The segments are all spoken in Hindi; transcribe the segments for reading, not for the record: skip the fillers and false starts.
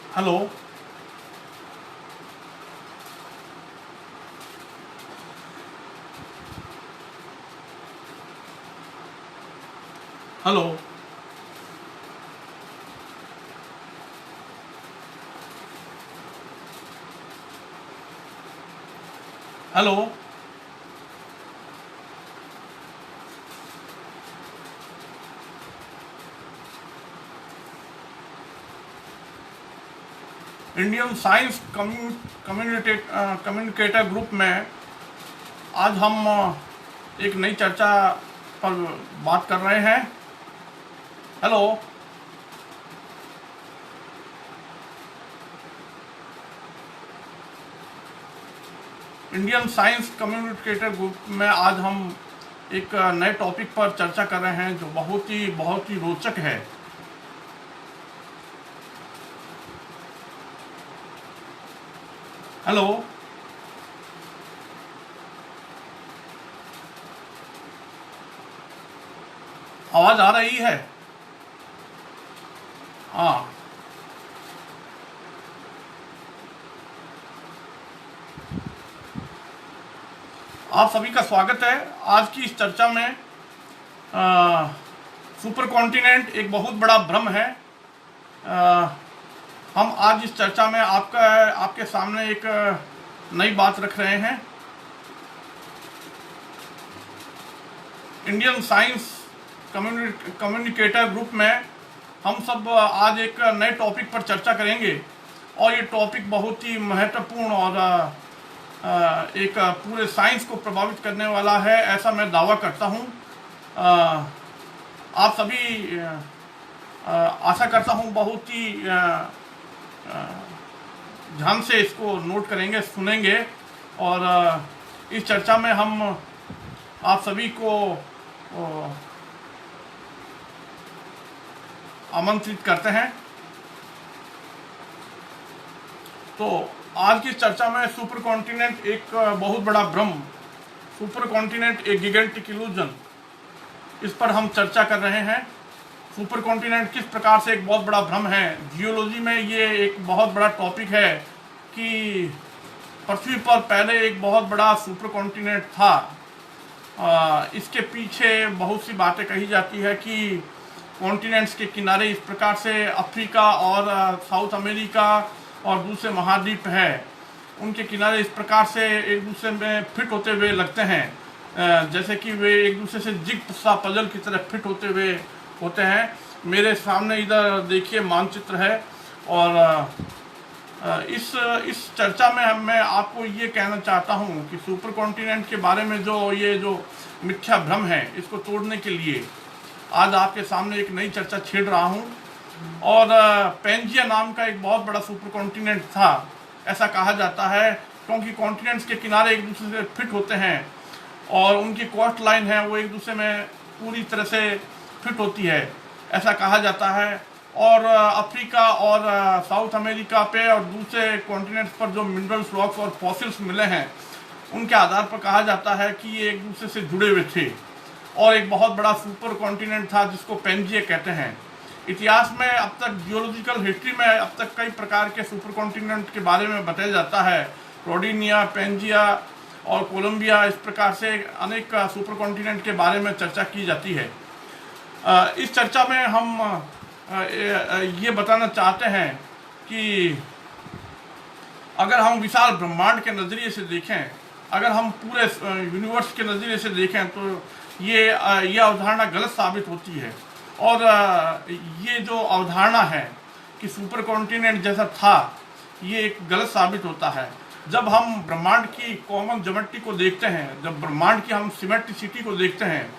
Hello. Hello. Hello. Indian science communicator group में आज हम एक नई चर्चा पर बात कर रहे हैं। Hello. Indian science communicator group में आज हम एक नए टॉपिक पर चर्चा कर रहे हैं जो बहुत ही रोचक है। हेलो। आवाज आ रही है? हाँ। आप सभी का स्वागत है। आज की इस चर्चा में सुपर कॉन्टिनेंट एक बहुत बड़ा भ्रम है। हम आज इस चर्चा में आपके सामने एक नई बात रख रहे हैं। इंडियन साइंस कम्युनिकेटर ग्रुप में हम सब आज एक नए टॉपिक पर चर्चा करेंगे और ये टॉपिक बहुत ही महत्वपूर्ण और एक पूरे साइंस को प्रभावित करने वाला है, ऐसा मैं दावा करता हूँ। आप सभी आशा करता हूँ बहुत ही ध्यान से इसको नोट करेंगे, सुनेंगे और इस चर्चा में हम आप सभी को आमंत्रित करते हैं। तो आज की चर्चा में सुपर कॉन्टिनेंट एक बहुत बड़ा भ्रम, सुपर कॉन्टिनेंट एक गिगेंटिक इल्यूजन, इस पर हम चर्चा कर रहे हैं। सुपर कॉन्टिनेंट किस प्रकार से एक बहुत बड़ा भ्रम है। जियोलॉजी में ये एक बहुत बड़ा टॉपिक है कि पृथ्वी पर पहले एक बहुत बड़ा सुपर कॉन्टिनेंट था। इसके पीछे बहुत सी बातें कही जाती है कि कॉन्टिनेंट्स के किनारे इस प्रकार से अफ्रीका और साउथ अमेरिका और दूसरे महाद्वीप है, उनके किनारे इस प्रकार से एक दूसरे में फिट होते हुए लगते हैं, जैसे कि वे एक दूसरे से जिग सा पजल की तरह फिट होते हुए होते हैं। मेरे सामने इधर देखिए मानचित्र है और इस चर्चा में मैं आपको ये कहना चाहता हूँ कि सुपर कॉन्टिनेंट के बारे में जो मिथ्या भ्रम है, इसको तोड़ने के लिए आज आपके सामने एक नई चर्चा छेड़ रहा हूँ। और पेंजिया नाम का एक बहुत बड़ा सुपर कॉन्टिनेंट था, ऐसा कहा जाता है, क्योंकि कॉन्टिनेंट्स के किनारे एक दूसरे से फिट होते हैं और उनकी कोस्ट लाइन है वो एक दूसरे में पूरी तरह से फिट होती है, ऐसा कहा जाता है। और अफ्रीका और साउथ अमेरिका पे और दूसरे कॉन्टिनेंट्स पर जो मिनरल्स, रॉक्स और फॉसिल्स मिले हैं, उनके आधार पर कहा जाता है कि ये एक दूसरे से जुड़े हुए थे और एक बहुत बड़ा सुपर कॉन्टिनेंट था जिसको पेंजिया कहते हैं। इतिहास में अब तक, जियोलॉजिकल हिस्ट्री में अब तक कई प्रकार के सुपर कॉन्टिनेंट के बारे में बताया जाता है। रोडिनिया, पेंजिया और कोलंबिया, इस प्रकार से अनेक सुपर कॉन्टिनेंट के बारे में चर्चा की जाती है। इस चर्चा में हम ये बताना चाहते हैं कि अगर हम विशाल ब्रह्मांड के नज़रिए से देखें, अगर हम पूरे यूनिवर्स के नज़रिए से देखें तो ये अवधारणा गलत साबित होती है। और ये जो अवधारणा है कि सुपर कॉन्टिनेंट जैसा था, ये एक गलत साबित होता है। जब हम ब्रह्मांड की कॉमन ज्योमेट्री को देखते हैं, जब ब्रह्मांड की हम सिमेट्रिसिटी को देखते हैं,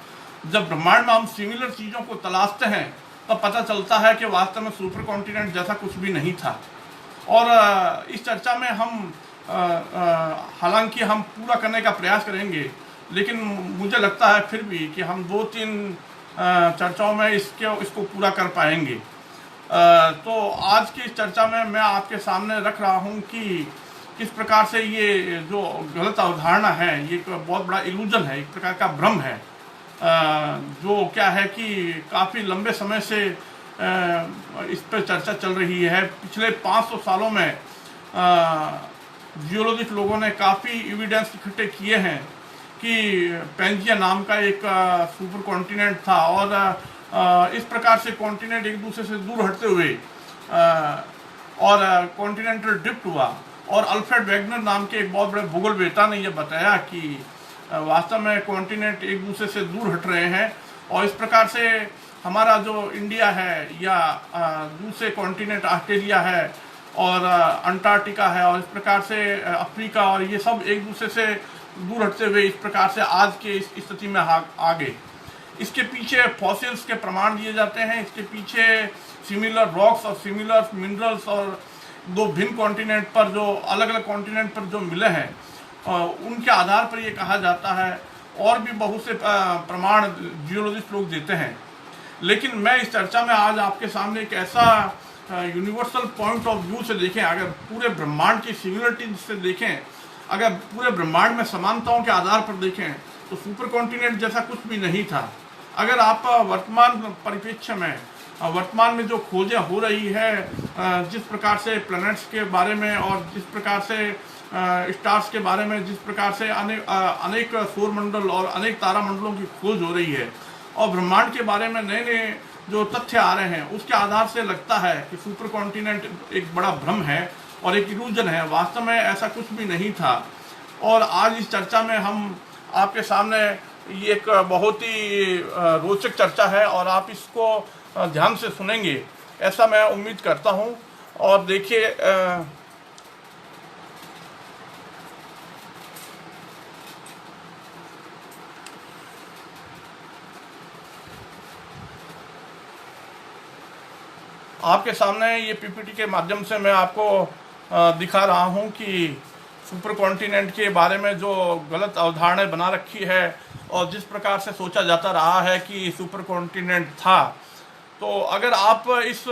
जब ब्रह्मांड में हम सिमिलर चीज़ों को तलाशते हैं, तब पता चलता है कि वास्तव में सुपर कॉन्टिनेंट जैसा कुछ भी नहीं था। और इस चर्चा में हम हालांकि हम पूरा करने का प्रयास करेंगे, लेकिन मुझे लगता है फिर भी कि हम 2-3 चर्चाओं में इसको पूरा कर पाएंगे। तो आज की इस चर्चा में मैं आपके सामने रख रहा हूं कि किस प्रकार से ये जो गलत अवधारणा है, ये एक बहुत बड़ा इल्यूजन है, एक प्रकार का भ्रम है, जो क्या है कि काफ़ी लंबे समय से इस पर चर्चा चल रही है। पिछले 500 सालों में जियोलॉजिस्ट लोगों ने काफ़ी एविडेंस इकट्ठे किए हैं कि पेंजिया नाम का एक सुपर कॉन्टिनेंट था और इस प्रकार से कॉन्टिनेंट एक दूसरे से दूर हटते हुए और कॉन्टिनेंटल ड्रिफ्ट हुआ। और अल्फ्रेड वेगनर नाम के एक बहुत बड़े भूगोलवेत्ता ने यह बताया कि वास्तव में कॉन्टिनेंट एक दूसरे से दूर हट रहे हैं और इस प्रकार से हमारा जो इंडिया है या दूसरे कॉन्टिनेंट ऑस्ट्रेलिया है और अंटार्कटिका है और इस प्रकार से अफ्रीका और ये सब एक दूसरे से दूर हटते हुए इस प्रकार से आज के इस स्थिति में आ गए। इसके पीछे फॉसिल्स के प्रमाण दिए जाते हैं, इसके पीछे सिमिलर रॉक्स और सिमिलर मिनरल्स और दो भिन्न कॉन्टिनेंट पर जो अलग अलग कॉन्टिनेंट पर जो मिले हैं उनके आधार पर ये कहा जाता है और भी बहुत से प्रमाण जियोलॉजिस्ट लोग देते हैं। लेकिन मैं इस चर्चा में आज आपके सामने एक ऐसा यूनिवर्सल पॉइंट ऑफ व्यू से देखें, अगर पूरे ब्रह्मांड की सिमिलरिटी से देखें, अगर पूरे ब्रह्मांड में समानताओं के आधार पर देखें तो सुपर कॉन्टिनेंट जैसा कुछ भी नहीं था। अगर आप वर्तमान परिप्रेक्ष्य में वर्तमान में जो खोजें हो रही है जिस प्रकार से प्लैनेट्स के बारे में और जिस प्रकार से स्टार्स के बारे में, जिस प्रकार से अनेक सौर मंडल और अनेक तारामंडलों की खोज हो रही है और ब्रह्मांड के बारे में नए नए जो तथ्य आ रहे हैं उसके आधार से लगता है कि सुपर कॉन्टिनेंट एक बड़ा भ्रम है और एक इल्यूजन है। वास्तव में ऐसा कुछ भी नहीं था। और आज इस चर्चा में हम आपके सामने ये एक बहुत ही रोचक चर्चा है और आप इसको ध्यान से सुनेंगे ऐसा मैं उम्मीद करता हूं। और देखिए आपके सामने ये पीपीटी के माध्यम से मैं आपको दिखा रहा हूं कि सुपर कॉन्टिनेंट के बारे में जो गलत अवधारणाएं बना रखी है और जिस प्रकार से सोचा जाता रहा है कि सुपर कॉन्टिनेंट था। तो अगर आप इस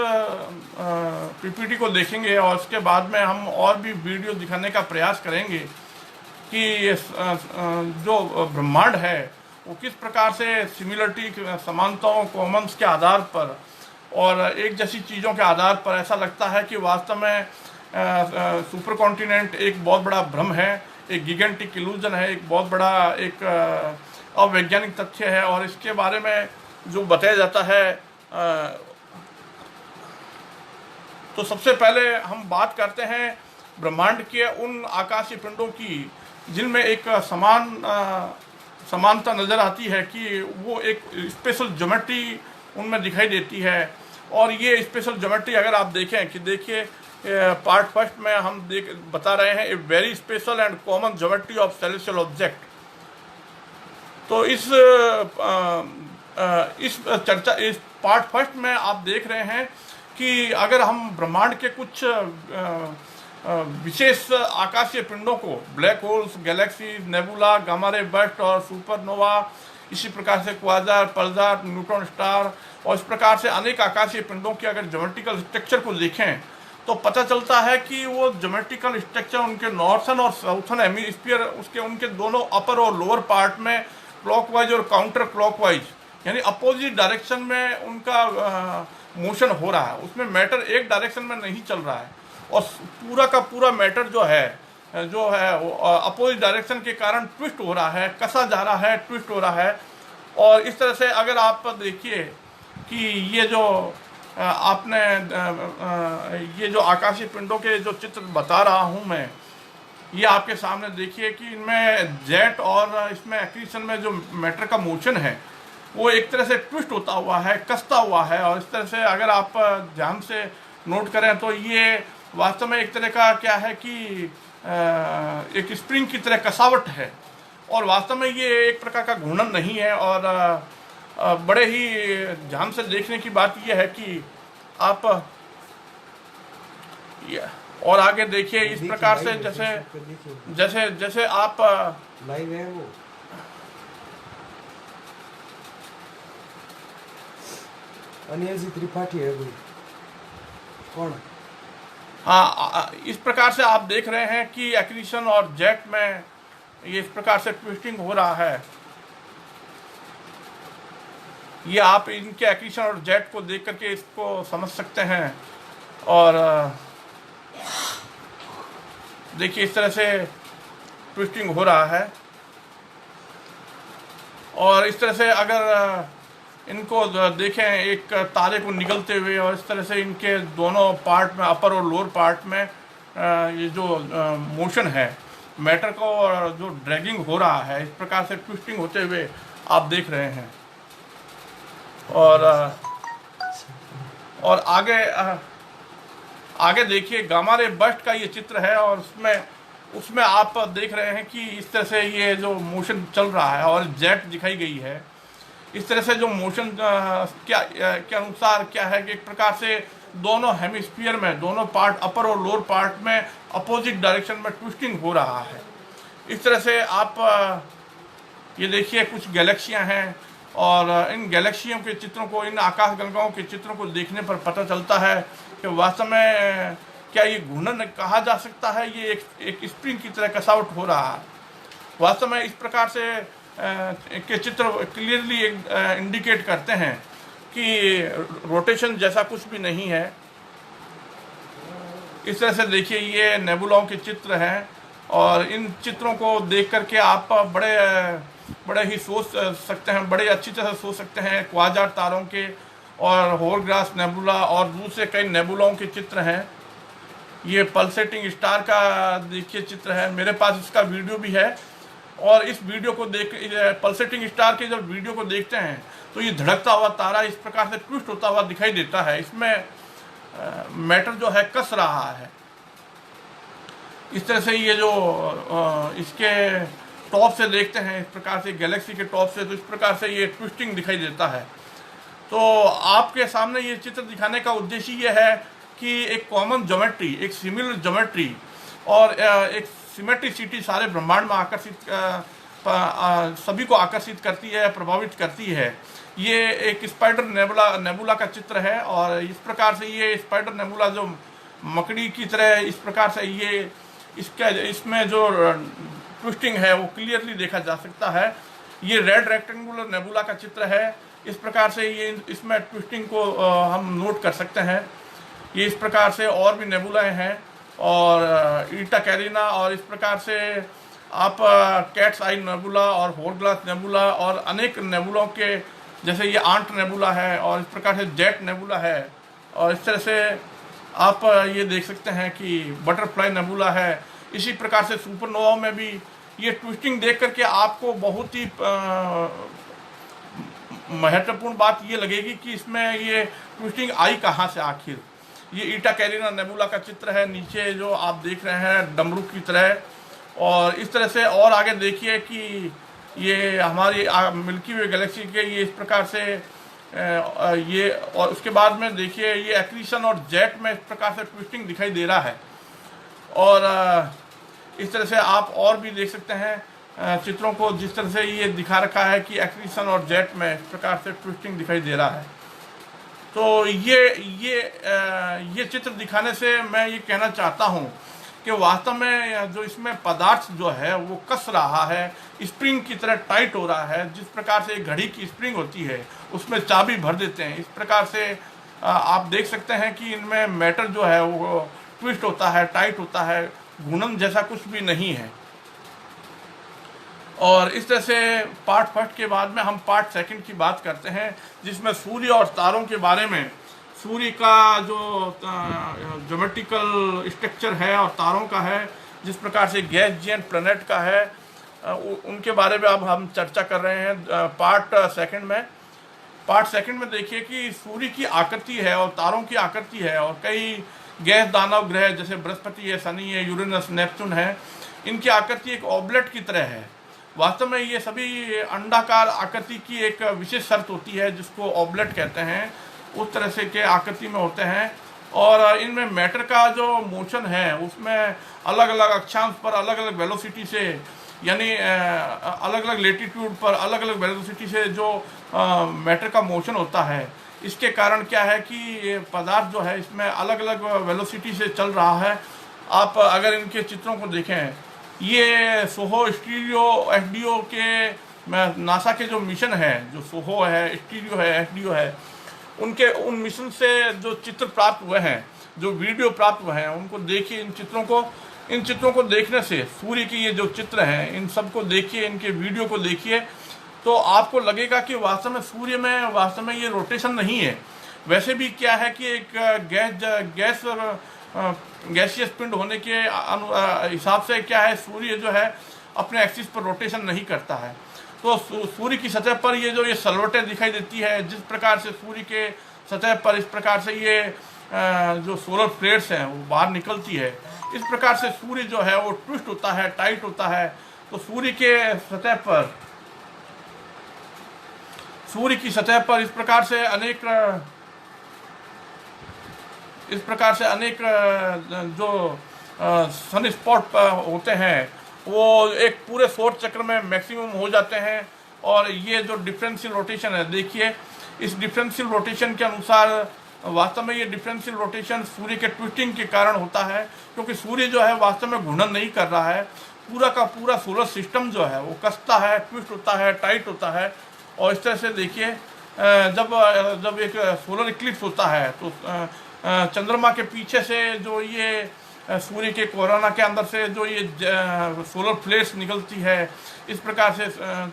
पीपीटी को देखेंगे और उसके बाद में हम और भी वीडियो दिखाने का प्रयास करेंगे कि जो ब्रह्मांड है वो किस प्रकार से सिमिलरिटी, समानताओं, कॉमन्स के आधार पर और एक जैसी चीज़ों के आधार पर ऐसा लगता है कि वास्तव में सुपर कॉन्टिनेंट एक बहुत बड़ा भ्रम है, एक गिगेंटिक इल्यूजन है, एक बहुत बड़ा एक अवैज्ञानिक तथ्य है। और इसके बारे में जो बताया जाता है तो सबसे पहले हम बात करते हैं ब्रह्मांड के उन आकाशीय पिंडों की जिनमें एक समानता नज़र आती है कि वो एक स्पेशल ज्योमेट्री उनमें दिखाई देती है। और ये स्पेशल ज्योमेट्री अगर आप देखें कि देखिए पार्ट फर्स्ट में हम बता रहे हैं a very special and common geometry of celestial object. तो इस पार्ट फर्स्ट में आप देख रहे हैं कि अगर हम ब्रह्मांड के कुछ विशेष आकाशीय पिंडों को, black holes, Galaxy, nebula, gamma ray burst और सुपरनोवा, इसी प्रकार से क्वाजार, पल्जार, न्यूट्रॉन स्टार और इस प्रकार से अनेक आकाशीय पिंडों के अगर ज्योमेट्रिकल स्ट्रक्चर को देखें तो पता चलता है कि वो ज्योमेट्रिकल स्ट्रक्चर उनके नॉर्थन और साउथन हेमिस्फीयर उनके दोनों अपर और लोअर पार्ट में क्लॉकवाइज और काउंटर क्लॉकवाइज यानी अपोजिट डायरेक्शन में उनका मोशन हो रहा है। उसमें मैटर एक डायरेक्शन में नहीं चल रहा है और पूरा का पूरा मैटर जो है अपोजिट डायरेक्शन के कारण ट्विस्ट हो रहा है, कसा जा रहा है, ट्विस्ट हो रहा है। और इस तरह से अगर आप देखिए कि ये जो आपने ये जो आकाशीय पिंडों के जो चित्र बता रहा हूँ मैं, ये आपके सामने देखिए कि इनमें जेट और इसमें एक्रीशन में जो मैटर का मोशन है वो एक तरह से ट्विस्ट होता हुआ है, कसता हुआ है। और इस तरह से अगर आप ध्यान से नोट करें तो ये वास्तव में एक तरह का क्या है कि एक स्प्रिंग की तरह कसावट है और वास्तव में ये एक प्रकार का घूर्णन नहीं है। और बड़े ही ध्यान से देखने की बात यह है कि आप और आगे देखिए इस प्रकार से जैसे जैसे आप लाइव है वो अनिल जी त्रिपाठी है कोई कौन? हाँ, इस प्रकार से आप देख रहे हैं कि एक्रीशन और जेट में ये इस प्रकार से ट्विस्टिंग हो रहा है। ये आप इनके एक्रीशन और जेट को देख करके इसको समझ सकते हैं। और देखिए इस तरह से ट्विस्टिंग हो रहा है। और इस तरह से अगर इनको देखें एक तारे को निकलते हुए, और इस तरह से इनके दोनों पार्ट में, अपर और लोअर पार्ट में ये जो मोशन है मैटर को, और जो ड्रैगिंग हो रहा है, इस प्रकार से ट्विस्टिंग होते हुए आप देख रहे हैं। और आगे देखिए गामा रे बस्ट का ये चित्र है, और उसमें आप देख रहे हैं कि इस तरह से ये जो मोशन चल रहा है और जेट दिखाई गई है। इस तरह से जो मोशन के अनुसार क्या है कि एक प्रकार से दोनों हेमिस्फीयर में, दोनों पार्ट, अपर और लोअर पार्ट में अपोजिट डायरेक्शन में ट्विस्टिंग हो रहा है। इस तरह से आप ये देखिए कुछ गैलेक्सियां हैं, और इन गैलेक्सियों के चित्रों को, इन आकाशगंगाओं के चित्रों को देखने पर पता चलता है कि वास्तव में क्या ये घूर्णन कहा जा सकता है, ये एक स्प्रिंग की तरह कसावट हो रहा है। वास्तव में इस प्रकार से के चित्र क्लियरली इंडिकेट करते हैं कि रोटेशन जैसा कुछ भी नहीं है। इस तरह से देखिए ये नेबुलाओं के चित्र हैं, और इन चित्रों को देख करके आप बड़े ही सोच सकते हैं, बड़े अच्छी तरह सोच सकते हैं क्वाजार तारों के, और होरग्रास नेबुला और दूसरे कई नेबुलाओं के चित्र हैं। ये पल्सेटिंग स्टार का देखिए चित्र है, मेरे पास इसका वीडियो भी है। और इस वीडियो को देख, पल्सेटिंग स्टार के जब वीडियो को देखते हैं तो ये धड़कता हुआ तारा इस प्रकार से ट्विस्ट होता हुआ दिखाई देता है। इसमें मैटर जो है कस रहा है। इस तरह से ये जो इसके टॉप से देखते हैं, इस प्रकार से गैलेक्सी के टॉप से, तो इस प्रकार से ये ट्विस्टिंग दिखाई देता है। तो आपके सामने ये चित्र दिखाने का उद्देश्य ये है कि एक कॉमन ज्योमेट्री, एक सिमिलर ज्योमेट्री और एक सिमेट्रिसिटी सारे ब्रह्मांड में आकर्षित, सभी को आकर्षित करती है, प्रभावित करती है। ये एक स्पाइडर नेबुला का चित्र है, और इस प्रकार से ये स्पाइडर नेबुला जो मकड़ी की तरह, इस प्रकार से ये इसमें जो ट्विस्टिंग है वो क्लियरली देखा जा सकता है। ये रेड रेक्टेंगुलर नेबुला का चित्र है। इस प्रकार से ये इसमें ट्विस्टिंग को हम नोट कर सकते हैं। ये इस प्रकार से और भी नेबुलाएं हैं, और ईटा कैरिना, और इस प्रकार से आप कैट्स आई नेबुला और होरग्लास नेबुला और अनेक नेबुलों के, जैसे ये आंट नेबुला है, और इस प्रकार से जेट नेबुला है, और इस तरह से आप ये देख सकते हैं कि बटरफ्लाई नेबुला है। इसी प्रकार से सुपरनोवा में भी ये ट्विस्टिंग देख करके आपको बहुत ही महत्वपूर्ण बात ये लगेगी कि इसमें ये ट्विस्टिंग आई कहाँ से आखिर। ये ईटा कैरिना नेबुला का चित्र है, नीचे जो आप देख रहे हैं डमरू की तरह। और इस तरह से और आगे देखिए कि ये हमारी मिल्की वे गैलेक्सी के ये इस प्रकार से ये, और उसके बाद में देखिए ये एक्रीशन और जेट में इस प्रकार से ट्विस्टिंग दिखाई दे रहा है। और इस तरह से आप और भी देख सकते हैं चित्रों को, जिस तरह से ये दिखा रखा है कि एक्रीशन और जेट में इस प्रकार से ट्विस्टिंग दिखाई दे रहा है। तो ये चित्र दिखाने से मैं ये कहना चाहता हूँ कि वास्तव में जो इसमें पदार्थ जो है वो कस रहा है, स्प्रिंग की तरह टाइट हो रहा है। जिस प्रकार से एक घड़ी की स्प्रिंग होती है उसमें चाबी भर देते हैं, इस प्रकार से आप देख सकते हैं कि इनमें मैटर जो है वो ट्विस्ट होता है, टाइट होता है, घूर्णन जैसा कुछ भी नहीं है। और इस तरह से पार्ट फर्स्ट के बाद में हम पार्ट सेकंड की बात करते हैं, जिसमें सूर्य और तारों के बारे में, सूर्य का जो ज्योमेट्रिकल स्ट्रक्चर है और तारों का है, जिस प्रकार से गैस जिएंट प्लैनेट का है, उनके बारे में अब हम चर्चा कर रहे हैं पार्ट सेकंड में। देखिए कि सूर्य की आकृति है और तारों की आकृति है, और कई गैस दानव ग्रह जैसे बृहस्पति है, शनि है, यूरेनस, नेपच्यून है, इनकी आकृति एक ऑबलेट की तरह है। वास्तव में ये सभी अंडाकार आकृति की एक विशेष शर्त होती है जिसको ऑबलेट कहते हैं, उस तरह से के आकृति में होते हैं। और इनमें मैटर का जो मोशन है उसमें अलग अलग अक्षांश पर अलग अलग वेलोसिटी से, यानी अलग अलग लेटीट्यूड पर अलग अलग वेलोसिटी से जो मैटर का मोशन होता है, इसके कारण क्या है कि ये पदार्थ जो है इसमें अलग अलग वेलोसिटी से चल रहा है। आप अगर इनके चित्रों को देखें, ये सोहो स्टीरियो एफडीओ के नासा के जो मिशन है, जो सोहो है, स्टीरियो है, एसडीओ है, उन मिशन से जो चित्र प्राप्त हुए हैं, जो वीडियो प्राप्त हुए हैं, उनको देखिए। इन चित्रों को देखने से सूर्य की ये जो चित्र हैं, इन सबको देखिए, इनके वीडियो को देखिए, तो आपको लगेगा कि वास्तव में सूर्य में वास्तव में ये रोटेशन नहीं है। वैसे भी क्या है कि एक गैसियस पिंड होने के हिसाब से क्या है, सूर्य जो है अपने एक्सिस पर रोटेशन नहीं करता है। तो सूर्य की सतह पर ये सलवटें दिखाई देती है, जिस प्रकार से सूर्य के सतह पर इस प्रकार से ये जो सोलर फ्लेयर्स हैं वो बाहर निकलती है, इस प्रकार से सूर्य जो है वो ट्विस्ट होता है, टाइट होता है। तो सूर्य की सतह पर इस प्रकार से अनेक जो सन स्पॉट होते हैं, वो एक पूरे सौर चक्र में मैक्सिमम हो जाते हैं। और ये जो डिफरेंशियल रोटेशन है, देखिए, इस डिफरेंशियल रोटेशन के अनुसार वास्तव में ये डिफरेंशियल रोटेशन सूर्य के ट्विस्टिंग के कारण होता है, क्योंकि सूर्य जो है वास्तव में घूर्णन नहीं कर रहा है। पूरा का पूरा सोलर सिस्टम जो है वो कसता है, ट्विस्ट होता है, टाइट होता है। और इस तरह से देखिए, जब एक सोलर इक्लिप्स होता है तो चंद्रमा के पीछे से जो ये सूर्य के कोरोना के अंदर से जो ये सोलर फ्लेयर्स निकलती है, इस प्रकार से,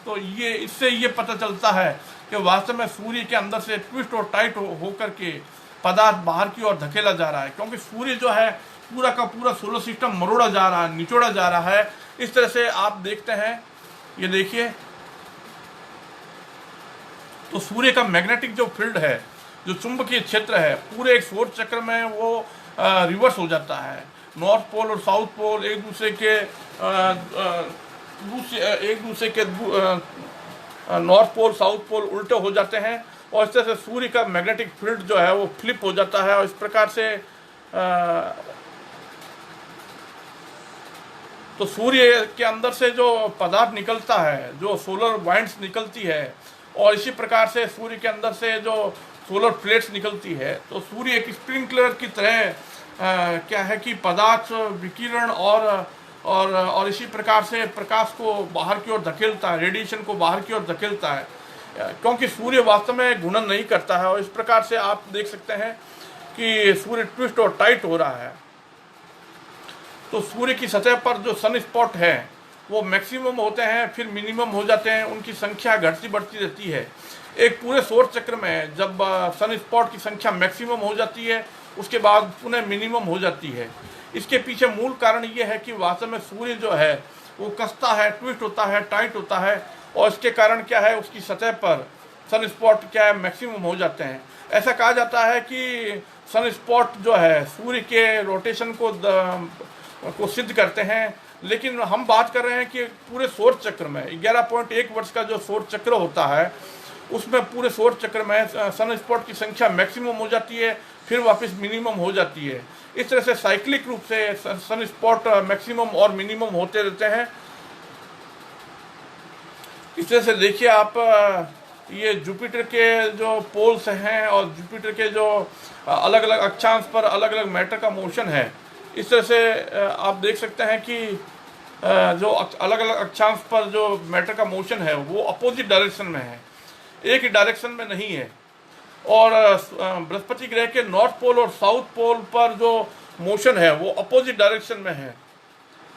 तो इससे ये पता चलता है कि वास्तव में सूर्य के अंदर से ट्विस्ट और टाइट होकर के पदार्थ बाहर की ओर धकेला जा रहा है, क्योंकि सूर्य जो है पूरा का पूरा सोलर सिस्टम मरोड़ा जा रहा है, निचोड़ा जा रहा है। इस तरह से आप देखते हैं, ये देखिए, तो सूर्य का मैग्नेटिक जो फील्ड है, जो चुंबकीय क्षेत्र है, पूरे एक सौर चक्र में वो रिवर्स हो जाता है। नॉर्थ पोल और साउथ पोल एक दूसरे के नॉर्थ पोल, साउथ पोल उल्टे हो जाते हैं, और इस तरह से सूर्य का मैग्नेटिक फील्ड जो है वो फ्लिप हो जाता है। और इस प्रकार से तो सूर्य के अंदर से जो पदार्थ निकलता है, जो सोलर वाइंड्स निकलती है, और इसी प्रकार से सूर्य के अंदर से जो सोलर प्लेट्स निकलती है, तो सूर्य एक स्प्रिंकलर की तरह क्या है कि पदार्थ विकिरण और इसी प्रकार से प्रकाश को बाहर की ओर धकेलता है, रेडिएशन को बाहर की ओर धकेलता है, क्योंकि सूर्य वास्तव में घूर्णन नहीं करता है। और इस प्रकार से आप देख सकते हैं कि सूर्य ट्विस्ट और टाइट हो रहा है। तो सूर्य की सतह पर जो सन स्पॉट है वो मैक्सिमम होते हैं, फिर मिनिमम हो जाते हैं, उनकी संख्या घटती बढ़ती रहती है। एक पूरे सौर चक्र में जब सन स्पॉट की संख्या मैक्सिमम हो जाती है, उसके बाद पुनः मिनिमम हो जाती है। इसके पीछे मूल कारण ये है कि वास्तव में सूर्य जो है वो कसता है, ट्विस्ट होता है, टाइट होता है, और इसके कारण क्या है, उसकी सतह पर सन स्पॉट क्या है, मैक्सिमम हो जाते हैं। ऐसा कहा जाता है कि सन स्पॉट जो है सूर्य के रोटेशन को सिद्ध करते हैं, लेकिन हम बात कर रहे हैं कि पूरे सौर चक्र में 11.1 वर्ष का जो सौर चक्र होता है, उसमें पूरे सौर चक्र में सन स्पॉट की संख्या मैक्सिमम हो जाती है, फिर वापस मिनिमम हो जाती है। इस तरह से साइक्लिक रूप से सन स्पॉट मैक्सिमम और मिनिमम होते रहते हैं। इस तरह से देखिए आप, ये जुपिटर के जो पोल्स हैं और जुपिटर के जो अलग अलग अक्षांश पर अलग अलग मैटर का मोशन है, इस तरह से आप देख सकते हैं कि जो अलग अलग अक्षांश पर जो मैटर का मोशन है वो अपोजिट डायरेक्शन में है, एक ही डायरेक्शन में नहीं है। और बृहस्पति ग्रह के नॉर्थ पोल और साउथ पोल पर जो मोशन है वो अपोजिट डायरेक्शन में है।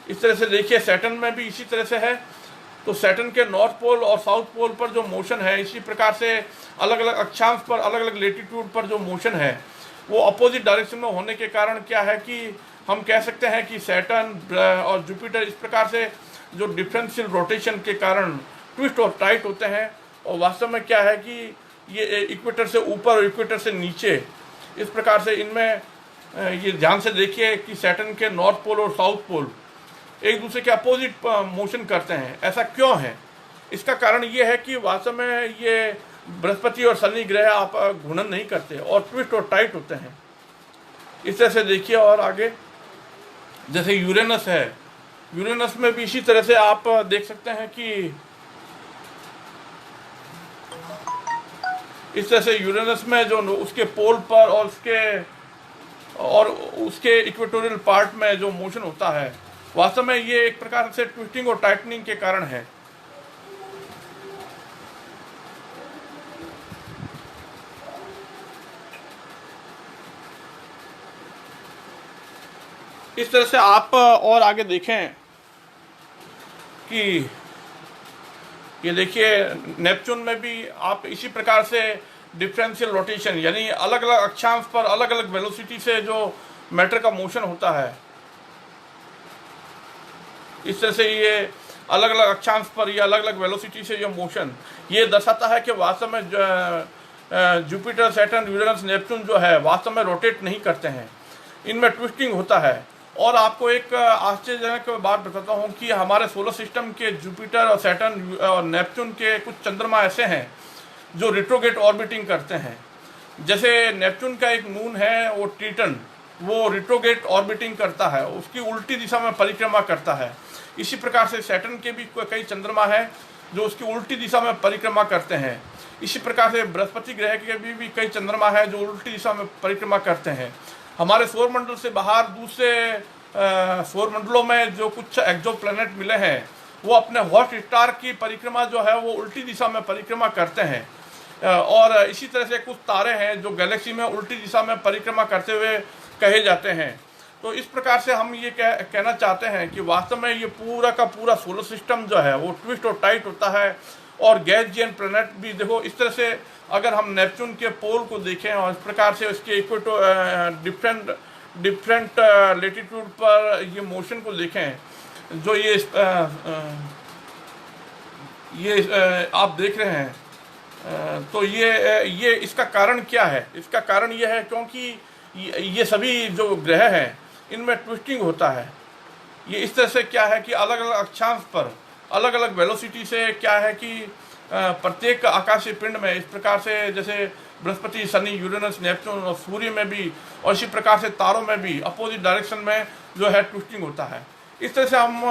इस तरह से देखिए सैटर्न में भी इसी तरह से है। तो सैटर्न के नॉर्थ पोल और साउथ पोल पर जो मोशन है, इसी प्रकार से अलग अलग अक्षांश पर अलग अलग लेटीट्यूड पर जो मोशन है वो अपोजिट डायरेक्शन में होने के कारण क्या है कि हम कह सकते हैं कि सैटर्न और जुपिटर इस प्रकार से जो डिफरेंशियल रोटेशन के कारण ट्विस्ट और टाइट होते हैं। और वास्तव में क्या है कि ये इक्वेटर से ऊपर और इक्वेटर से नीचे, इस प्रकार से इनमें ये ध्यान से देखिए कि सैटर्न के नॉर्थ पोल और साउथ पोल एक दूसरे के अपोजिट मोशन करते हैं। ऐसा क्यों है? इसका कारण ये है कि वास्तव में ये बृहस्पति और शनि ग्रह आप घूर्णन नहीं करते और ट्विस्ट और टाइट होते हैं। इस तरह से देखिए। और आगे जैसे यूरेनस है, यूरेनस में भी इसी तरह से आप देख सकते हैं कि इस तरह से यूरेनस में जो उसके पोल पर और उसके इक्वेटोरियल पार्ट में जो मोशन होता है, वास्तव में ये एक प्रकार से ट्विस्टिंग और टाइटनिंग के कारण है। इस तरह से आप और आगे देखें कि ये देखिए नेपच्यून में भी आप इसी प्रकार से डिफरेंशियल रोटेशन यानी अलग अलग अक्षांश पर अलग अलग वेलोसिटी से जो मैटर का मोशन होता है, इस तरह से ये अलग अलग अक्षांश पर या अलग अलग वेलोसिटी से जो मोशन ये दर्शाता है कि वास्तव में जुपिटर, सैटर्न, यूरेनस, नेपच्यून जो है वास्तव में रोटेट नहीं करते हैं, इनमें ट्विस्टिंग होता है। और आपको एक आश्चर्यजनक बात बताता हूँ कि हमारे सोलर सिस्टम के जुपिटर और सैटर्न और नेपच्यून के कुछ चंद्रमा ऐसे हैं जो रिट्रोगेट ऑर्बिटिंग करते हैं। जैसे नेपच्यून का एक मून है वो ट्रिटन, वो रिट्रोगेट ऑर्बिटिंग करता है, उसकी उल्टी दिशा में परिक्रमा करता है। इसी प्रकार से सैटर्न के भी कई चंद्रमा है जो उसकी उल्टी दिशा में परिक्रमा करते हैं। इसी प्रकार से बृहस्पति ग्रह के भी कई चंद्रमा है जो उल्टी दिशा में परिक्रमा करते हैं। हमारे सौरमंडल से बाहर दूसरे सौरमंडलों में जो कुछ एक्सो प्लैनेट मिले हैं वो अपने हॉट स्टार की परिक्रमा जो है वो उल्टी दिशा में परिक्रमा करते हैं। और इसी तरह से कुछ तारे हैं जो गैलेक्सी में उल्टी दिशा में परिक्रमा करते हुए कहे जाते हैं। तो इस प्रकार से हम ये कहना चाहते हैं कि वास्तव में ये पूरा का पूरा सोलर सिस्टम जो है वो ट्विस्ट और टाइट होता है। और गैसियन प्लैनेट भी देखो इस तरह से, अगर हम नेपच्यून के पोल को देखें और इस प्रकार से उसके डिफरेंट लेटीट्यूड पर ये मोशन को देखें, जो ये आप देख रहे हैं, तो ये इसका कारण क्या है? इसका कारण ये है क्योंकि ये सभी जो ग्रह हैं इनमें ट्विस्टिंग होता है। ये इस तरह से क्या है कि अलग अलग अक्षांश पर अलग अलग वेलोसिटी से क्या है कि प्रत्येक आकाशीय पिंड में इस प्रकार से जैसे बृहस्पति, शनि, यूरेनस, नेपच्यून और सूर्य में भी और इसी प्रकार से तारों में भी अपोजिट डायरेक्शन में जो है ट्विस्टिंग होता है। इस तरह से हम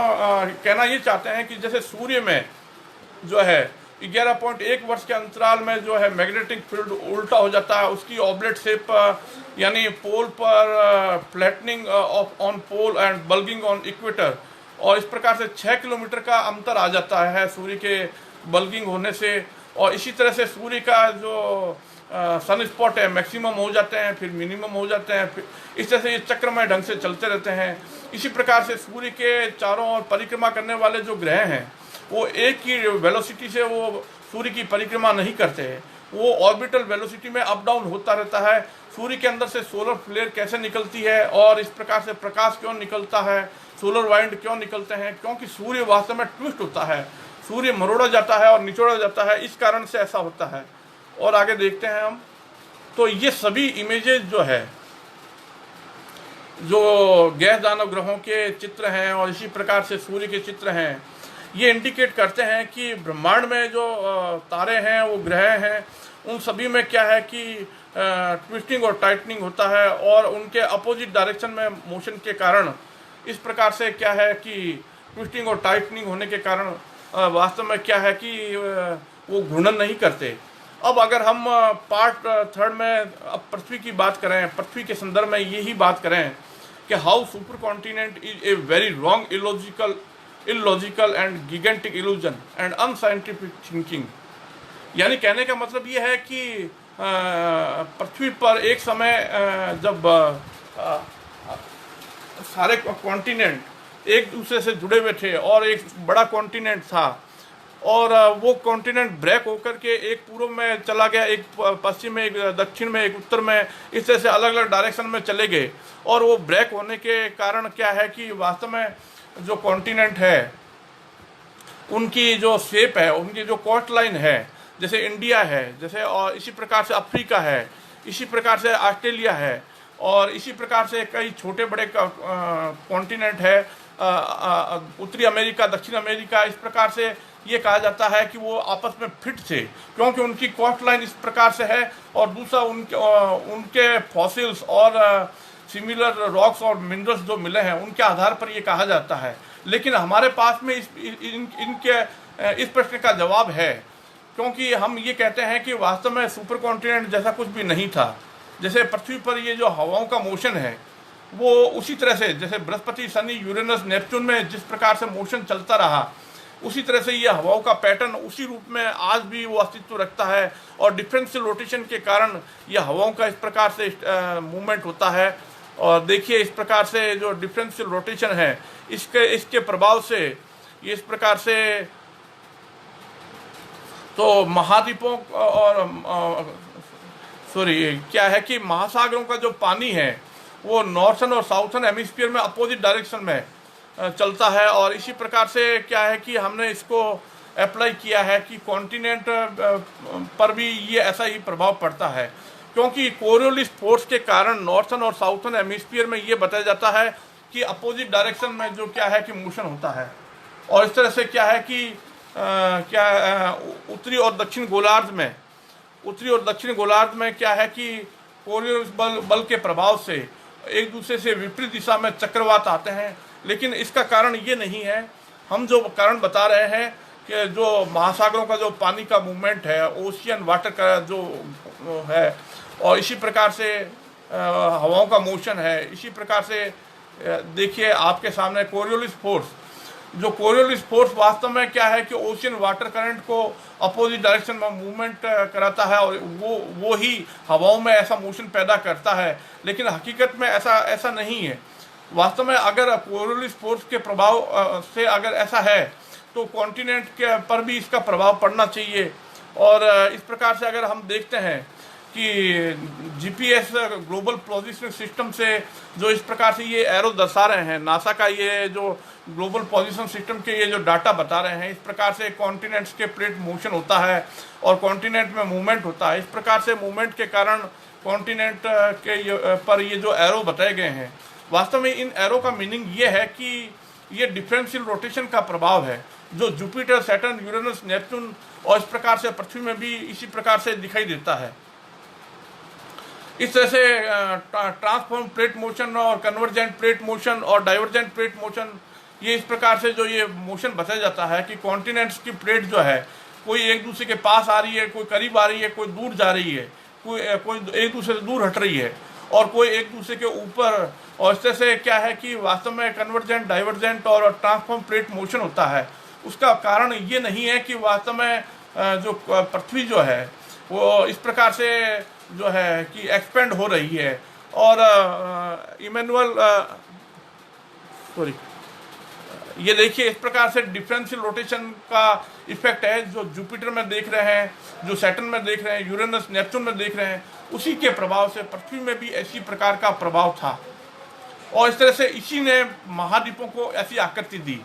कहना ये चाहते हैं कि जैसे सूर्य में जो है 11.1 वर्ष के अंतराल में जो है मैग्नेटिक फील्ड उल्टा हो जाता है, उसकी ऑब्लेट शेप यानी पोल पर flattening on pole and bulging on equator, और इस प्रकार से 6 किलोमीटर का अंतर आ जाता है सूर्य के बल्गिंग होने से। और इसी तरह से सूर्य का जो सन स्पॉट है मैक्सिमम हो जाते हैं, फिर मिनिमम हो जाते हैं, फिर इस तरह से ये चक्रमय ढंग से चलते रहते हैं। इसी प्रकार से सूर्य के चारों ओर परिक्रमा करने वाले जो ग्रह हैं वो एक ही वेलोसिटी से वो सूर्य की परिक्रमा नहीं करते हैं, वो ऑर्बिटल वेलोसिटी में अप डाउन होता रहता है। सूर्य के अंदर से सोलर फ्लेयर कैसे निकलती है और इस प्रकार से प्रकाश क्यों निकलता है, सोलर वाइंड क्यों निकलते हैं, क्योंकि सूर्य वास्तव में ट्विस्ट होता है, सूर्य मरोड़ा जाता है और निचोड़ा जाता है, इस कारण से ऐसा होता है। और आगे देखते हैं हम, तो ये सभी इमेजेस जो है जो गैस दानव ग्रहों के चित्र हैं और इसी प्रकार से सूर्य के चित्र हैं, ये इंडिकेट करते हैं कि ब्रह्मांड में जो तारे हैं वो ग्रह हैं, उन सभी में क्या है कि ट्विस्टिंग और टाइटनिंग होता है और उनके अपोजिट डायरेक्शन में मोशन के कारण इस प्रकार से क्या है कि ट्विस्टिंग और टाइटनिंग होने के कारण वास्तव में क्या है कि वो घूर्णन नहीं करते। अब अगर हम पार्ट 3 में अब पृथ्वी की बात करें, पृथ्वी के संदर्भ में यही बात करें कि how super continent is a very wrong illogical and gigantic illusion and unscientific thinking। यानी कहने का मतलब ये है कि पृथ्वी पर एक समय जब सारे कॉन्टिनेंट एक दूसरे से जुड़े हुए थे और एक बड़ा कॉन्टिनेंट था और वो कॉन्टिनेंट ब्रेक होकर के एक पूर्व में चला गया, एक पश्चिम में, एक दक्षिण में, एक उत्तर में, इस तरह से अलग अलग डायरेक्शन में चले गए। और वो ब्रेक होने के कारण क्या है कि वास्तव में जो कॉन्टिनेंट है उनकी जो शेप है, उनकी जो कोस्ट लाइन है, जैसे इंडिया है, जैसे और इसी प्रकार से अफ्रीका है, इसी प्रकार से ऑस्ट्रेलिया है और इसी प्रकार से कई छोटे बड़े कॉन्टिनेंट है, उत्तरी अमेरिका, दक्षिण अमेरिका, इस प्रकार से ये कहा जाता है कि वो आपस में फिट थे क्योंकि उनकी कोस्ट लाइन इस प्रकार से है। और दूसरा उनके फॉसिल्स और सिमिलर रॉक्स और मिनरल्स जो मिले हैं उनके आधार पर ये कहा जाता है। लेकिन हमारे पास में इस प्रश्न का जवाब है, क्योंकि हम ये कहते हैं कि वास्तव में सुपर कॉन्टिनेंट जैसा कुछ भी नहीं था। जैसे पृथ्वी पर ये जो हवाओं का मोशन है वो उसी तरह से जैसे बृहस्पति, शनि, यूरेनस, नेपच्यून में जिस प्रकार से मोशन चलता रहा उसी तरह से ये हवाओं का पैटर्न उसी रूप में आज भी वो अस्तित्व रखता है। और डिफरेंशियल रोटेशन के कारण ये हवाओं का इस प्रकार से मूवमेंट होता है और देखिए इस प्रकार से जो डिफरेंशियल रोटेशन है इसके प्रभाव से ये इस प्रकार से तो महाद्वीपों और सॉरी क्या है कि महासागरों का जो पानी है वो नॉर्थन और साउथर्न हेमिस्फीयर में अपोजिट डायरेक्शन में चलता है। और इसी प्रकार से क्या है कि हमने इसको अप्लाई किया है कि कॉन्टिनेंट पर भी ये ऐसा ही प्रभाव पड़ता है, क्योंकि कोरियोलिस फोर्स के कारण नॉर्थन और साउथर्न हेमिस्फीयर में ये बताया जाता है कि अपोजिट डायरेक्शन में जो क्या है कि मोशन होता है। और इस तरह से क्या है कि उत्तरी और दक्षिण गोलार्ध में क्या है कि कोरियोलिस बल के प्रभाव से एक दूसरे से विपरीत दिशा में चक्रवात आते हैं। लेकिन इसका कारण ये नहीं है, हम जो कारण बता रहे हैं कि जो महासागरों का जो पानी का मूवमेंट है, ओशियन वाटर का जो है, और इसी प्रकार से हवाओं का मोशन है, इसी प्रकार से देखिए आपके सामने कोरियोलिस फोर्स वास्तव में क्या है कि ओशियन वाटर करंट को अपोजिट डायरेक्शन में मूवमेंट कराता है और वो ही हवाओं में ऐसा मोशन पैदा करता है। लेकिन हकीकत में ऐसा नहीं है। वास्तव में अगर कोरियोलिस फोर्स के प्रभाव से अगर ऐसा है तो कॉन्टिनेंट के पर भी इसका प्रभाव पड़ना चाहिए। और इस प्रकार से अगर हम देखते हैं कि जीपीएस ग्लोबल पोजीशनिंग सिस्टम से जो इस प्रकार से ये एरो दर्शा रहे हैं, नासा का ये जो ग्लोबल पोजीशन सिस्टम के ये जो डाटा बता रहे हैं, इस प्रकार से कॉन्टिनेंट्स के प्लेट मोशन होता है और कॉन्टिनेंट में मूवमेंट होता है। इस प्रकार से मूवमेंट के कारण कॉन्टिनेंट के पर ये जो एरो बताए गए हैं, वास्तव में इन एरो का मीनिंग ये है कि ये डिफरेंशियल रोटेशन का प्रभाव है जो जुपिटर, सैटर्न, यूरेनस, नेपच्यून और इस प्रकार से पृथ्वी में भी इसी प्रकार से दिखाई देता है। इस तरह से ट्रांसफॉर्म प्लेट मोशन और कन्वर्जेंट प्लेट मोशन और डाइवर्जेंट प्लेट मोशन, ये इस प्रकार से जो ये मोशन बताया जाता है कि कॉन्टिनेंट्स की प्लेट जो है कोई एक दूसरे के पास आ रही है, कोई करीब आ रही है, कोई दूर जा रही है, कोई एक दूसरे से दूर हट रही है और कोई एक दूसरे के ऊपर। और इस तरह से क्या है कि वास्तव में कन्वर्जेंट, डाइवर्जेंट और ट्रांसफॉर्म प्लेट मोशन होता है। उसका कारण ये नहीं है कि वास्तव में जो पृथ्वी जो है वो इस प्रकार से जो है कि एक्सपेंड हो रही है। और ये देखिए इस प्रकार से डिफरेंशियल रोटेशन का इफेक्ट है जो जुपिटर में देख रहे हैं, जो सैटर्न में देख रहे हैं, यूरेनस, नेपच्यून में देख रहे हैं, उसी के प्रभाव से पृथ्वी में भी ऐसी प्रकार का प्रभाव था। और इस तरह से इसी ने महाद्वीपों को ऐसी आकृति दी।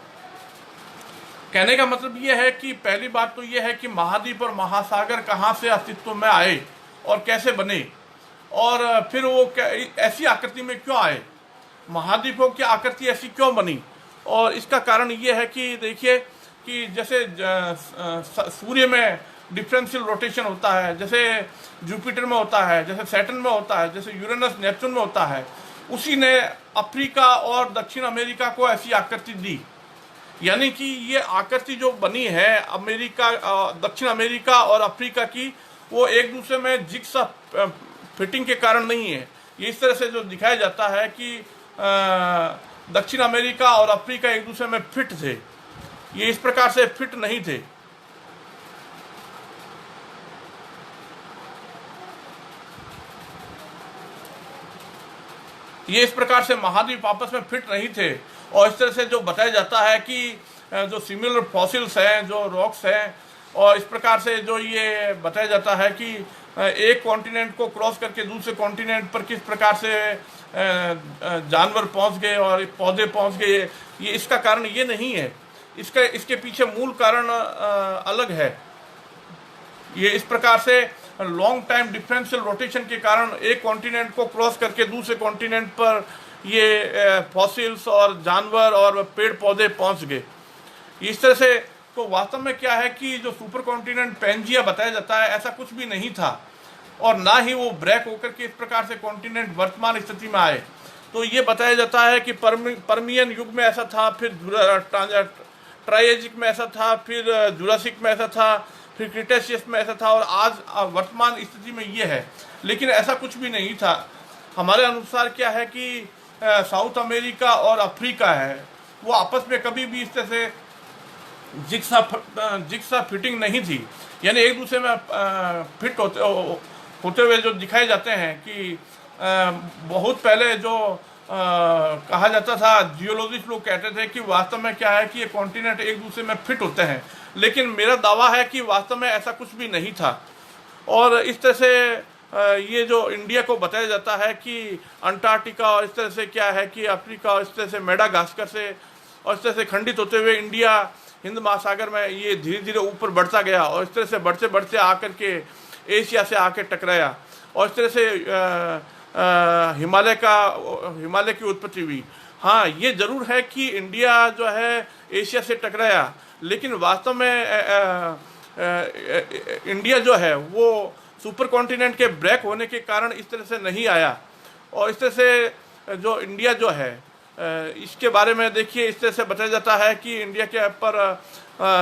कहने का मतलब ये है कि पहली बात तो ये है कि महाद्वीप और महासागर कहाँ से अस्तित्व में आए और कैसे बने, और फिर वो ऐसी आकृति में क्यों आए, महाद्वीपों की आकृति ऐसी क्यों बनी। और इसका कारण ये है कि देखिए कि जैसे सूर्य में डिफरेंशियल रोटेशन होता है, जैसे जुपिटर में होता है, जैसे सैटर्न में होता है, जैसे यूरेनस, नेपच्यून में होता है, उसी ने अफ्रीका और दक्षिण अमेरिका को ऐसी आकृति दी। यानी कि ये आकृति जो बनी है अमेरिका, दक्षिण अमेरिका और अफ्रीका की, वो एक दूसरे में जिक्सा फिटिंग के कारण नहीं है। ये इस तरह से जो दिखाया जाता है कि दक्षिण अमेरिका और अफ्रीका एक दूसरे में फिट थे, ये इस प्रकार से फिट नहीं थे। ये इस प्रकार से महाद्वीप आपस में फिट नहीं थे। और इस तरह से जो बताया जाता है कि जो सिमिलर फॉसिल्स हैं, जो रॉक्स हैं, और इस प्रकार से जो ये बताया जाता है कि एक कॉन्टिनेंट को क्रॉस करके दूसरे कॉन्टिनेंट पर किस प्रकार से जानवर पहुंच गए और पौधे पहुंच गए, ये इसका कारण ये नहीं है। इसके पीछे मूल कारण अलग है। ये इस प्रकार से लॉन्ग टाइम डिफरेंशियल रोटेशन के कारण एक कॉन्टिनेंट को क्रॉस करके दूसरे कॉन्टिनेंट पर ये फॉसिल्स और जानवर और पेड़ पौधे पहुंच गए। इस तरह से तो वास्तव में क्या है कि जो सुपर कॉन्टिनेंट पेंजिया बताया जाता है, ऐसा कुछ भी नहीं था और ना ही वो ब्रेक होकर के इस प्रकार से कॉन्टिनेंट वर्तमान स्थिति में आए। तो ये बताया जाता है कि परमियन युग में ऐसा था, फिर ट्राइएजिक में ऐसा था, फिर जुरासिक में ऐसा था, फिर क्रिटेशियस में ऐसा था, और आज वर्तमान स्थिति में ये है। लेकिन ऐसा कुछ भी नहीं था। हमारे अनुसार क्या है कि साउथ अमेरिका और अफ्रीका है, वो आपस में कभी भी इस तरह से जिक्सा फिटिंग नहीं थी। यानी एक दूसरे में फिट होते हुए जो दिखाए जाते हैं कि बहुत पहले जो कहा जाता था, जियोलॉजिस्ट लोग कहते थे कि वास्तव में क्या है कि ये कॉन्टिनेंट एक दूसरे में फिट होते हैं, लेकिन मेरा दावा है कि वास्तव में ऐसा कुछ भी नहीं था। और इस तरह से ये जो इंडिया को बताया जाता है कि अंटार्कटिका और इस तरह से क्या है कि अफ्रीका और इस तरह से मेडागास्कर से और इस तरह से खंडित होते हुए इंडिया हिंद महासागर में ये धीरे धीरे ऊपर बढ़ता गया और इस तरह से बढ़ते बढ़ते आकर के एशिया से आके टकराया और इस तरह से हिमालय की उत्पत्ति हुई। हाँ, ये जरूर है कि इंडिया जो है एशिया से टकराया, लेकिन वास्तव में इंडिया जो है वो सुपर कॉन्टिनेंट के ब्रेक होने के कारण इस तरह से नहीं आया। और इस तरह से जो इंडिया जो है इसके बारे में देखिए, इस तरह से बताया जाता है कि इंडिया के ऊपर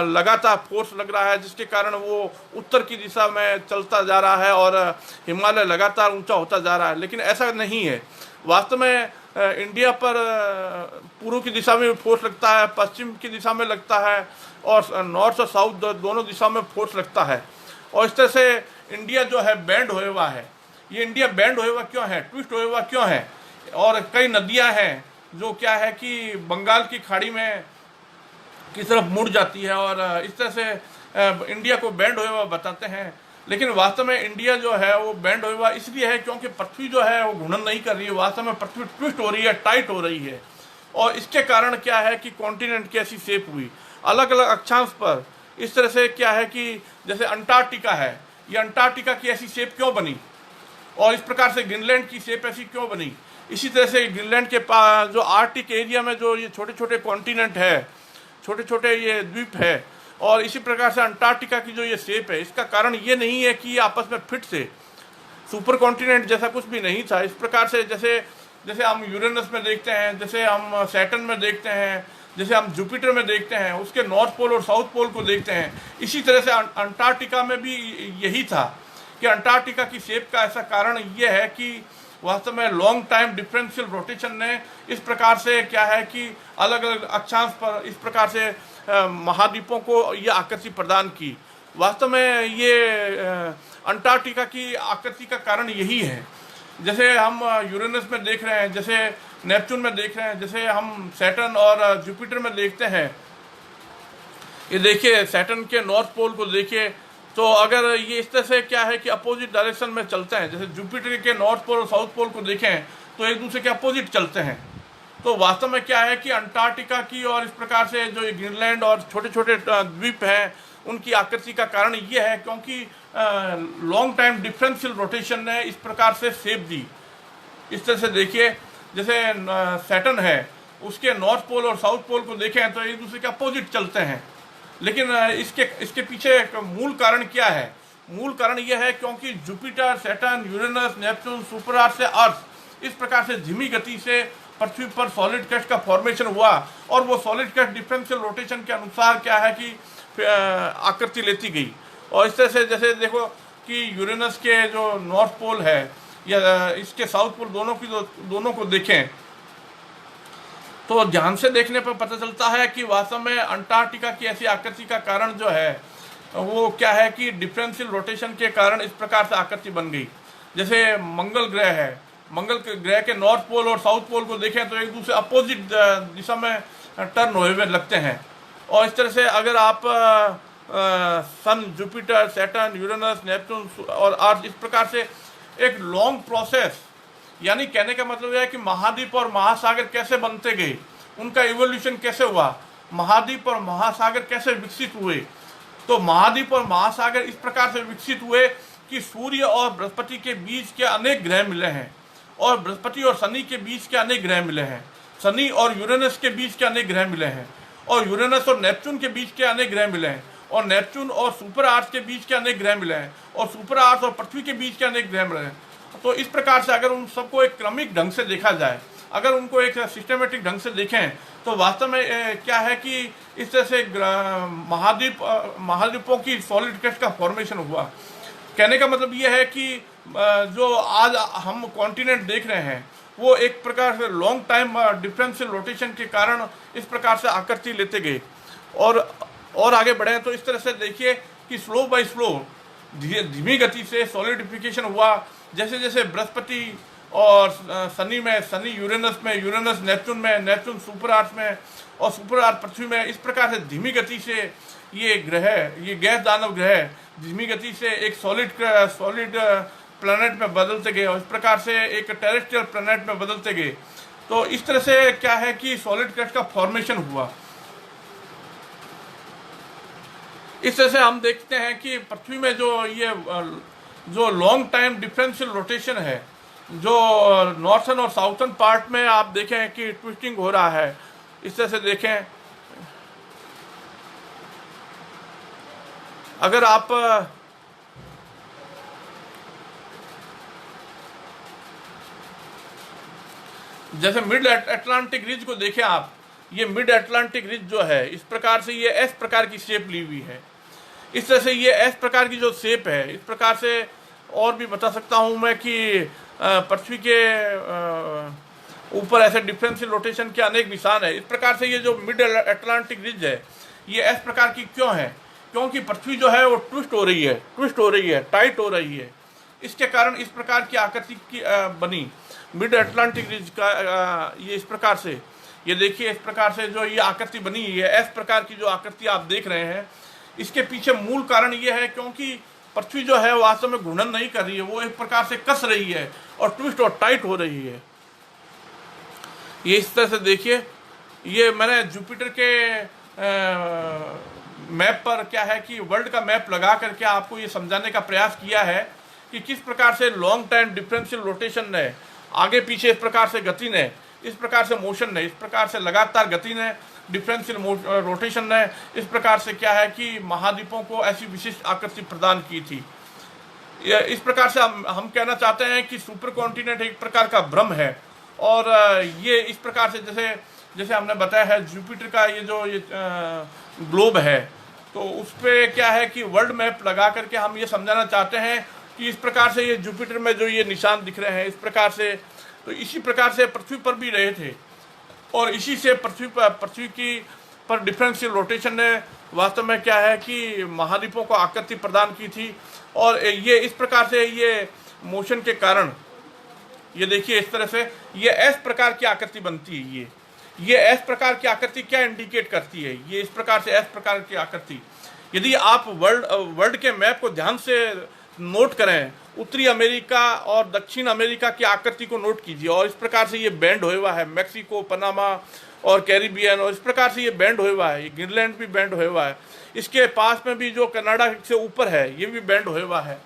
लगातार फोर्स लग रहा है, जिसके कारण वो उत्तर की दिशा में चलता जा रहा है और हिमालय लगातार ऊंचा होता जा रहा है, लेकिन ऐसा नहीं है। वास्तव में इंडिया पर पूर्व की दिशा में फोर्स लगता है, पश्चिम की दिशा में लगता है और नॉर्थ और साउथ दोनों दिशा में फोर्स लगता है। और इस तरह से इंडिया जो है बैंड होए हुआ है। ये इंडिया बैंड होए हुआ क्यों है, ट्विस्ट होए हुआ क्यों है? और कई नदियां हैं जो क्या है कि बंगाल की खाड़ी में की तरफ मुड़ जाती है और इस तरह से इंडिया को बैंड होए हुआ बताते हैं, लेकिन वास्तव में इंडिया जो है वो बैंड होए हुआ इसलिए है क्योंकि पृथ्वी जो है वो घूर्णन नहीं कर रही है। वास्तव में पृथ्वी ट्विस्ट हो रही है, टाइट हो रही है। और इसके कारण क्या है कि कॉन्टिनेंट की ऐसी शेप हुई अलग अलग अक्षांश पर। इस तरह से क्या है कि जैसे अंटार्कटिका है, ये अंटार्कटिका की ऐसी शेप क्यों बनी और इस प्रकार से ग्रीनलैंड की शेप ऐसी क्यों बनी। इसी तरह से ग्रीनलैंड के पास जो आर्कटिक एरिया में जो ये छोटे छोटे कॉन्टिनेंट है, छोटे छोटे ये द्वीप है, और इसी प्रकार से अंटार्कटिका की जो ये शेप है, इसका कारण ये नहीं है कि ये आपस में फिट से सुपर कॉन्टिनेंट जैसा कुछ भी नहीं था। इस प्रकार से जैसे हम यूरेनस में देखते हैं, जैसे हम सैटर्न में देखते हैं, जैसे हम जुपिटर में देखते हैं, उसके नॉर्थ पोल और साउथ पोल को देखते हैं, इसी तरह से अंटार्कटिका में भी यही था कि अंटार्कटिका की शेप का ऐसा कारण ये है कि वास्तव में लॉन्ग टाइम डिफरेंशियल रोटेशन ने इस प्रकार से क्या है कि अलग अलग अक्षांश पर इस प्रकार से महाद्वीपों को ये आकृति प्रदान की। वास्तव में ये अंटार्कटिका की आकृति का कारण यही है। जैसे हम यूरेनस में देख रहे हैं, जैसे नेपच्यून में देख रहे हैं, जैसे हम सैटर्न और जुपिटर में देखते हैं। ये देखिए सैटर्न के नॉर्थ पोल को देखिए, तो अगर ये इस तरह से क्या है कि अपोजिट डायरेक्शन में चलते हैं, जैसे जुपिटर के नॉर्थ पोल और साउथ पोल को देखें तो एक दूसरे के अपोजिट चलते हैं। तो वास्तव में क्या है कि अंटार्कटिका की और इस प्रकार से जो ये ग्रीनलैंड और छोटे छोटे द्वीप हैं उनकी आकृति का कारण ये है क्योंकि लॉन्ग टाइम डिफरेंशियल रोटेशन ने इस प्रकार से शेप दी। इस तरह से देखिए, जैसे सैटर्न है उसके नॉर्थ पोल और साउथ पोल को देखें तो एक दूसरे के अपोजिट चलते हैं, लेकिन इसके पीछे एक मूल कारण क्या है? मूल कारण यह है क्योंकि Jupiter, Saturn, Uranus, Neptune, super अर्थ से अर्थ इस प्रकार से धीमी गति से पृथ्वी पर सॉलिड क्रस्ट का फॉर्मेशन हुआ और वो सॉलिड क्रस्ट डिफरेंशियल रोटेशन के अनुसार क्या है कि आकृति लेती गई। और इस तरह से जैसे देखो कि यूरेनस के जो नॉर्थ पोल है या इसके साउथ पोल दोनों को देखें तो ध्यान से देखने पर पता चलता है कि वास्तव में अंटार्कटिका की ऐसी आकृति का कारण जो है वो क्या है कि डिफरेंशियल रोटेशन के कारण इस प्रकार से आकृति बन गई। जैसे मंगल ग्रह है, मंगल ग्रह के नॉर्थ पोल और साउथ पोल को देखें तो एक दूसरे अपोजिट दिशा में टर्न हुए हुए लगते हैं। और इस तरह से अगर आप सन, जुपिटर, सैटर्न, यूरेनस, नेपच्यून और अर्थ इस प्रकार से एक लॉन्ग प्रोसेस, यानी कहने का मतलब यह है कि महाद्वीप और महासागर कैसे बनते गए, उनका इवोल्यूशन कैसे हुआ, महाद्वीप और महासागर कैसे विकसित हुए। तो महाद्वीप और महासागर इस प्रकार से विकसित हुए कि सूर्य और बृहस्पति के बीच के अनेक ग्रह मिले हैं और बृहस्पति और शनि के बीच के अनेक ग्रह मिले हैं, शनि और यूरेनस के बीच के अनेक ग्रह मिले हैं, और यूरेनस और नेपच्यून के बीच के अनेक ग्रह मिले हैं, और नेपच्यून और सुपर अर्थ के बीच के अनेक ग्रह मिले हैं, और सुपर अर्थ और पृथ्वी के बीच के अनेक ग्रह मिले हैं। तो इस प्रकार से अगर उन सबको एक क्रमिक ढंग से देखा जाए, अगर उनको एक सिस्टमेटिक ढंग से देखें तो वास्तव में क्या है कि इस तरह से महाद्वीपों की सॉलिड क्रस्ट का फॉर्मेशन हुआ। कहने का मतलब ये है कि जो आज हम कॉन्टिनेंट देख रहे हैं वो एक प्रकार से लॉन्ग टाइम डिफरेंशियल रोटेशन के कारण इस प्रकार से आकृति लेते गए और आगे बढ़े। तो इस तरह से देखिए कि स्लो बाय स्लो धीमी गति से सॉलिडिफिकेशन हुआ। जैसे जैसे बृहस्पति और शनि में शनि यूरेनस में, यूरेनस नेपच्यून में, नेपच्यून सुपर अर्थ में, और सुपर अर्थ पृथ्वी में। इस प्रकार से धीमी गति से ये ग्रह, ये गैस दानव ग्रह धीमी गति से एक सॉलिड प्लैनेट में बदलते गए और इस प्रकार से एक टेरेस्ट्रियल प्लैनेट में बदलते गए। तो इस तरह से क्या है कि सॉलिड क्रस्ट का फॉर्मेशन हुआ। इस तरह से हम देखते हैं कि पृथ्वी में जो लॉन्ग टाइम डिफरेंशियल रोटेशन है, जो नॉर्थन और साउथर्न पार्ट में आप देखें कि ट्विस्टिंग हो रहा है। इस तरह से देखें, अगर आप जैसे मिड अटलांटिक रिज को देखें आप, ये मिड अटलांटिक रिज जो है इस प्रकार से ये एस प्रकार की शेप ली हुई है। इस तरह से ये एस प्रकार की जो शेप है, इस प्रकार से और भी बता सकता हूं मैं कि पृथ्वी के ऊपर ऐसे डिफरेंशियल रोटेशन के अनेक निशान है। इस प्रकार से ये जो मिड अटलांटिक रिज है ये एस प्रकार की क्यों है? क्योंकि पृथ्वी जो है वो ट्विस्ट हो रही है, टाइट हो रही है। इसके कारण इस प्रकार की आकृति की बनी मिड अटलांटिक रिज का। ये इस प्रकार से, ये देखिए इस प्रकार से जो ये आकृति बनी है, एस प्रकार की जो आकृति आप देख रहे हैं, इसके पीछे मूल कारण ये है क्योंकि पृथ्वी जो है वास्तव में घूर्णन नहीं कर रही है, वो एक प्रकार से कस रही है और ट्विस्ट और टाइट हो रही है। ये इस तरह से देखिए, ये मैंने जुपिटर के मैप पर क्या है कि वर्ल्ड का मैप लगा करके आपको ये समझाने का प्रयास किया है कि किस प्रकार से लॉन्ग टाइम डिफरेंशियल रोटेशन ने, आगे पीछे इस प्रकार से गति ने, इस प्रकार से मोशन ने, इस प्रकार से लगातार गति ने, डिफरेंशियल रोटेशन ने इस प्रकार से क्या है कि महाद्वीपों को ऐसी विशिष्ट आकृति प्रदान की थी। इस प्रकार से हम कहना चाहते हैं कि सुपर कॉन्टिनेंट एक प्रकार का भ्रम है। और ये इस प्रकार से जैसे हमने बताया है, जुपिटर का ये जो ग्लोब है, तो उस पर क्या है कि वर्ल्ड मैप लगा करके हम ये समझाना चाहते हैं कि इस प्रकार से ये जुपिटर में जो ये निशान दिख रहे हैं इस प्रकार से, तो इसी प्रकार से पृथ्वी पर भी रहे थे और इसी से पृथ्वी की पर डिफरेंशियल रोटेशन ने वास्तव में क्या है कि महाद्वीपों को आकृति प्रदान की थी। और ये इस प्रकार से ये मोशन के कारण, ये देखिए इस तरह से ये एस प्रकार की आकृति बनती है। ये एस प्रकार की आकृति क्या इंडिकेट करती है? ये इस प्रकार से एस प्रकार की आकृति, यदि आप वर्ल्ड के मैप को ध्यान से नोट करें, उत्तरी अमेरिका और दक्षिण अमेरिका की आकृति को नोट कीजिए और इस प्रकार से ये बैंड हुआ हुआ है, मैक्सिको, पनामा और कैरिबियन, और इस प्रकार से ये बैंड हुआ हुआ है। ये ग्रीनलैंड भी बैंड हुआ हुआ है, इसके पास में भी जो कनाडा से ऊपर है ये भी बैंड हुआ हुआ है।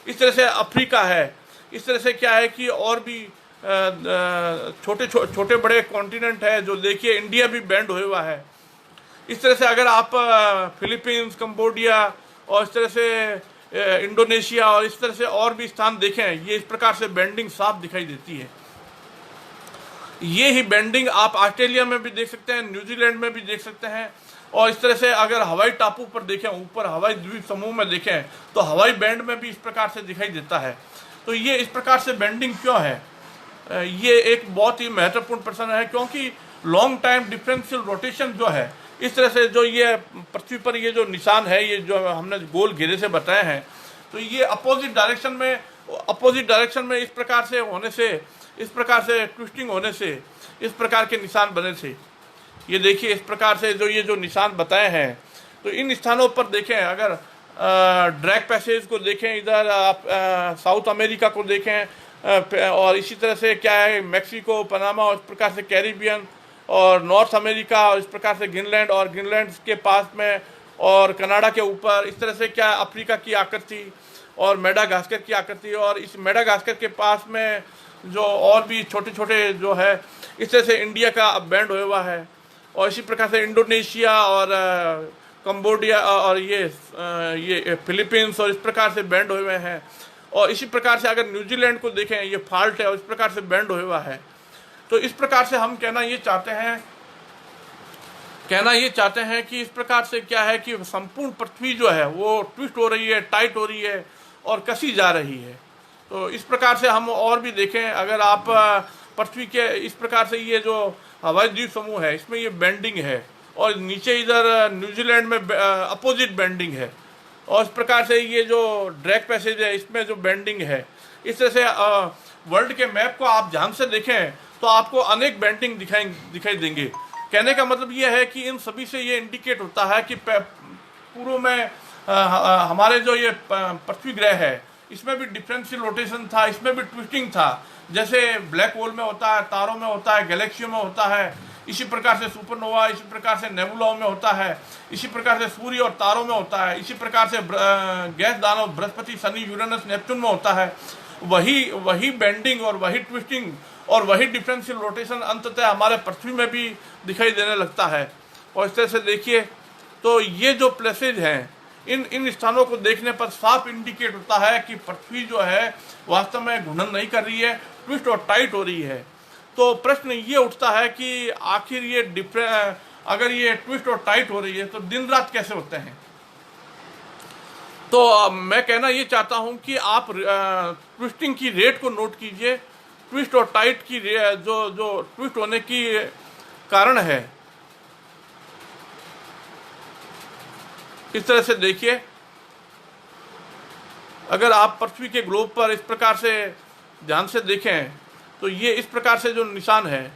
इस तरह से अफ्रीका है। इस तरह से क्या है कि और भी छोटे बड़े कॉन्टिनेंट है, जो देखिए इंडिया भी बैंड हुआ हुआ है। इस तरह से अगर आप फिलीपींस, कंबोडिया और इस तरह से इंडोनेशिया और इस तरह से और भी स्थान देखें, ये इस प्रकार से बेंडिंग साफ दिखाई देती है। ये ही बेंडिंग आप ऑस्ट्रेलिया में भी देख सकते हैं, न्यूजीलैंड में भी देख सकते हैं। और इस तरह से अगर हवाई टापू पर देखें, ऊपर हवाई द्वीप समूह में देखें, तो हवाई बैंड में भी इस प्रकार से दिखाई देता है। तो ये इस प्रकार से बेंडिंग क्यों है? ये एक बहुत ही महत्वपूर्ण प्रश्न है, क्योंकि लॉन्ग टाइम डिफरेंशियल रोटेशन जो है, इस तरह से जो ये पृथ्वी पर ये जो निशान है, ये जो हमने गोल घेरे से बताए हैं, तो ये अपोजिट डायरेक्शन में इस प्रकार से होने से, इस प्रकार से ट्विस्टिंग होने से इस प्रकार के निशान बने थे। ये देखिए इस प्रकार से जो निशान बताए हैं, तो इन स्थानों पर देखें, अगर ड्रैक पैसेज को देखें, इधर आप साउथ अमेरिका को देखें, और इसी तरह से क्या है मैक्सिको, पनामा और इस प्रकार से कैरिबियन, और नॉर्थ अमेरिका और इस प्रकार से ग्रीनलैंड, और ग्रीनलैंड के पास में और कनाडा के ऊपर इस तरह से क्या अफ्रीका की आकृति और मेडागास्कर की आकृति, और इस मेडागास्कर के पास में जो और भी छोटे छोटे जो है, इस तरह से इंडिया का बैंड हुआ है। और इसी प्रकार से इंडोनेशिया और कंबोडिया और ये फिलीपींस और इस प्रकार से बैंड हुए हैं। और इसी प्रकार से अगर न्यूजीलैंड को देखें, ये फाल्ट है और इस प्रकार से बैंड हुआ है। तो इस प्रकार से हम कहना ये चाहते हैं कि इस प्रकार से क्या है कि संपूर्ण पृथ्वी जो है वो ट्विस्ट हो रही है, टाइट हो रही है और कसी जा रही है। तो इस प्रकार से हम और भी देखें, अगर आप पृथ्वी के इस प्रकार से ये जो हवाई द्वीप समूह है, इसमें ये बेंडिंग है, और नीचे इधर न्यूजीलैंड में अपोजिट बेंडिंग है, और इस प्रकार से ये जो ड्रैक पैसेज है इसमें जो बेंडिंग है। इस तरह से वर्ल्ड के मैप को आप ध्यान से देखें तो आपको अनेक बेंडिंग दिखाई देंगे। कहने का मतलब ये है कि इन सभी से ये इंडिकेट होता है कि पूर्व में हमारे जो ये पृथ्वी ग्रह है इसमें भी डिफरेंशियल रोटेशन था, इसमें भी ट्विस्टिंग था, जैसे ब्लैक होल में होता है, तारों में होता है, गैलेक्सियों में होता है, इसी प्रकार से सुपरनोवा, इसी प्रकार से नेबुलाओं में होता है, इसी प्रकार से सूर्य और तारों में होता है, इसी प्रकार से गैस दानव बृहस्पति, शनि, यूरेनस, नेपच्यून में होता है। वही बेंडिंग और वही ट्विस्टिंग और वही डिफरेंशियल रोटेशन अंततः हमारे पृथ्वी में भी दिखाई देने लगता है। और इस तरह से देखिए तो ये जो प्लेसेज हैं इन स्थानों को देखने पर साफ इंडिकेट होता है कि पृथ्वी जो है वास्तव में घूर्णन नहीं कर रही है, ट्विस्ट और टाइट हो रही है। तो प्रश्न ये उठता है कि आखिर ये अगर ये ट्विस्ट और टाइट हो रही है तो दिन रात कैसे होते हैं। तो मैं कहना ये चाहता हूं कि आप ट्विस्टिंग की रेट को नोट कीजिए, ट्विस्ट और टाइट की जो ट्विस्ट होने की कारण है। इस तरह से देखिए, अगर आप पृथ्वी के ग्लोब पर इस प्रकार से ध्यान से देखें तो ये इस प्रकार से जो निशान है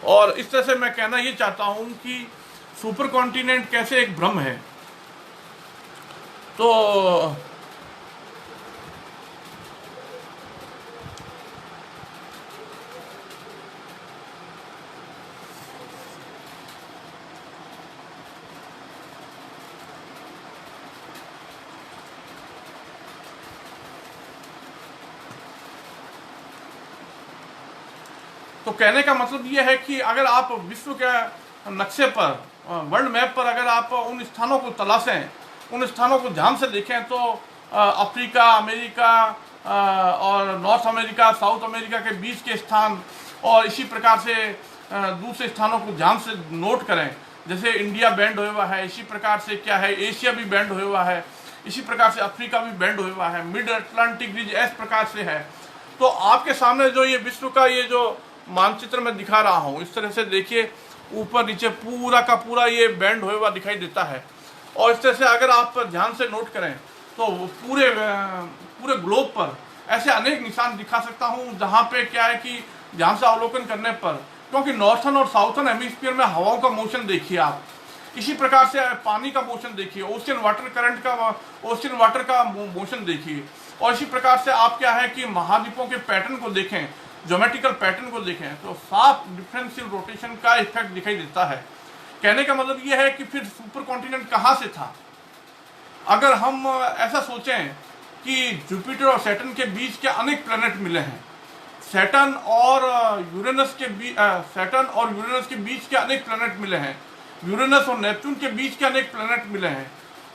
और इस तरह से मैं कहना ये चाहता हूं कि सुपर कॉन्टिनेंट कैसे एक भ्रम है। तो कहने का मतलब यह है कि अगर आप विश्व के नक्शे पर, वर्ल्ड मैप पर अगर आप उन स्थानों को तलाशें, उन स्थानों को ध्यान से देखें तो अफ्रीका, अमेरिका और नॉर्थ अमेरिका, साउथ अमेरिका के बीच के स्थान और इसी प्रकार से दूसरे स्थानों को ध्यान से नोट करें। जैसे इंडिया बैंड हुआ है, इसी प्रकार से क्या है एशिया भी बैंड हुआ है, इसी प्रकार से अफ्रीका भी बैंड हुआ है, मिड अटलांटिक रिज इस प्रकार से है। तो आपके सामने जो ये विश्व का ये जो मानचित्र में दिखा रहा हूँ, इस तरह से देखिए ऊपर नीचे पूरा का पूरा ये बैंड हुआ दिखाई देता है। और इस तरह से अगर आप ध्यान से नोट करें तो पूरे ग्लोब पर ऐसे अनेक निशान दिखा सकता हूँ, जहाँ पे क्या है कि ध्यान से अवलोकन करने पर, क्योंकि नॉर्थन और साउथर्न हेमिस्फीयर में हवाओं का मोशन देखिए आप, इसी प्रकार से पानी का मोशन देखिए, ओशियन वाटर का मोशन देखिए, और इसी प्रकार से आप क्या है कि महाद्वीपों के पैटर्न को देखें, ज्योमेट्रिकल पैटर्न को देखें तो साफ डिफरेंशियल रोटेशन का इफेक्ट दिखाई देता है। कहने का मतलब यह है कि फिर सुपर कॉन्टिनेंट कहाँ से था। अगर हम ऐसा सोचें कि जुपिटर और सैटर्न के बीच के अनेक प्लैनेट मिले हैं, सैटर्न और यूरेनस के बीच के अनेक प्लैनेट मिले हैं, यूरेनस और नेपच्यून के बीच के अनेक प्लैनेट मिले हैं,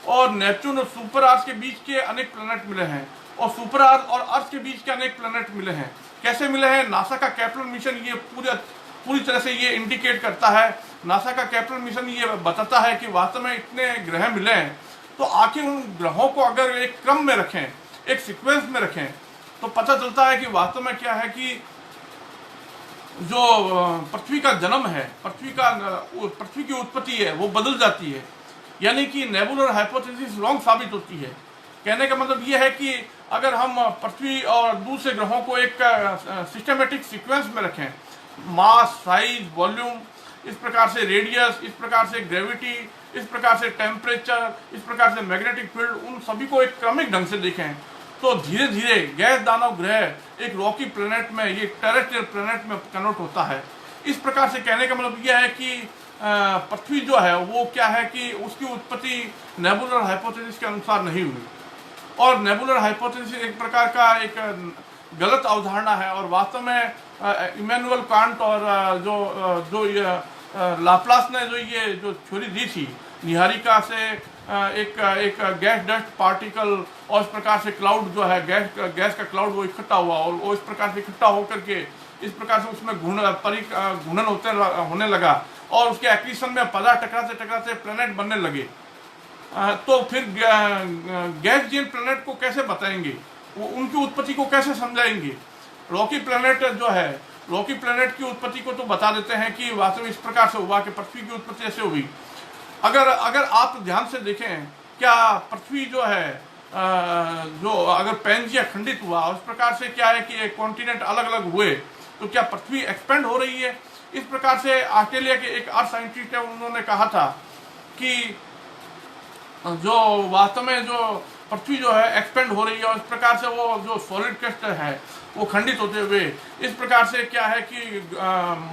और नेपच्यून और सुपर अर्थ के बीच के अनेक प्लैनेट मिले हैं, और सुपर अर्थ और अर्थ के बीच के अनेक प्लैनेट मिले हैं। कैसे मिले हैं? नासा का केपलर मिशन ये पूरी तरह से ये इंडिकेट करता है। नासा का केपलर मिशन ये बताता है कि वास्तव में इतने ग्रह मिले हैं, तो आखिर उन ग्रहों को अगर एक क्रम में रखें, एक सीक्वेंस में रखें, तो पता चलता है कि वास्तव में क्या है कि जो पृथ्वी का जन्म है, पृथ्वी की उत्पत्ति है, वो बदल जाती है, यानी कि नेबुलर हाइपोथेसिस रॉन्ग साबित होती है। कहने का मतलब ये है कि अगर हम पृथ्वी और दूसरे ग्रहों को एक सिस्टमेटिक सीक्वेंस में रखें, मास, साइज, वॉल्यूम, इस प्रकार से रेडियस, इस प्रकार से ग्रेविटी, इस प्रकार से टेम्परेचर, इस प्रकार से मैग्नेटिक फील्ड, उन सभी को एक क्रमिक ढंग से देखें, तो धीरे धीरे गैस दानव ग्रह एक रॉकी प्लैनेट में, ये टेरेस्ट्रियल प्लैनेट में कन्वर्ट होता है। इस प्रकार से कहने का मतलब यह है कि पृथ्वी जो है वो क्या है कि उसकी उत्पत्ति नेबुलर हाइपोथेसिस के अनुसार नहीं हुई, और नेबुलर हाइपोथेसिस एक प्रकार का एक गलत अवधारणा है। और वास्तव में इमैनुअल कांट और जो लाप्लास ने जो थ्योरी दी थी, निहारिका से एक गैस डस्ट पार्टिकल और इस प्रकार से क्लाउड जो है गैस का क्लाउड वो इकट्ठा हुआ, और वो इस प्रकार से इकट्ठा होकर के इस प्रकार से उसमें घूर्णन होने लगा, और उसके एक्रीशन में पदार्थ टकराते प्लैनेट बनने लगे। तो फिर गैस जीन प्लैनेट को कैसे बताएंगे, वो उनकी उत्पत्ति को कैसे समझाएंगे। रॉकी प्लैनेट जो है, रॉकी प्लैनेट की उत्पत्ति को तो बता देते हैं कि वास्तव में इस प्रकार से हुआ कि पृथ्वी की उत्पत्ति ऐसे हुई। अगर अगर आप ध्यान से देखें, क्या पृथ्वी जो है जो अगर पैंजिया खंडित हुआ उस प्रकार से क्या है कि कॉन्टिनेंट अलग अलग हुए, तो क्या पृथ्वी एक्सपेंड हो रही है? इस प्रकार से ऑस्ट्रेलिया के एक अर्थ साइंटिस्ट है, उन्होंने कहा था कि जो वास्तव में जो पृथ्वी जो है एक्सपेंड हो रही है, और इस प्रकार से वो जो सॉलिड क्रस्ट है वो खंडित होते हुए इस प्रकार से क्या है कि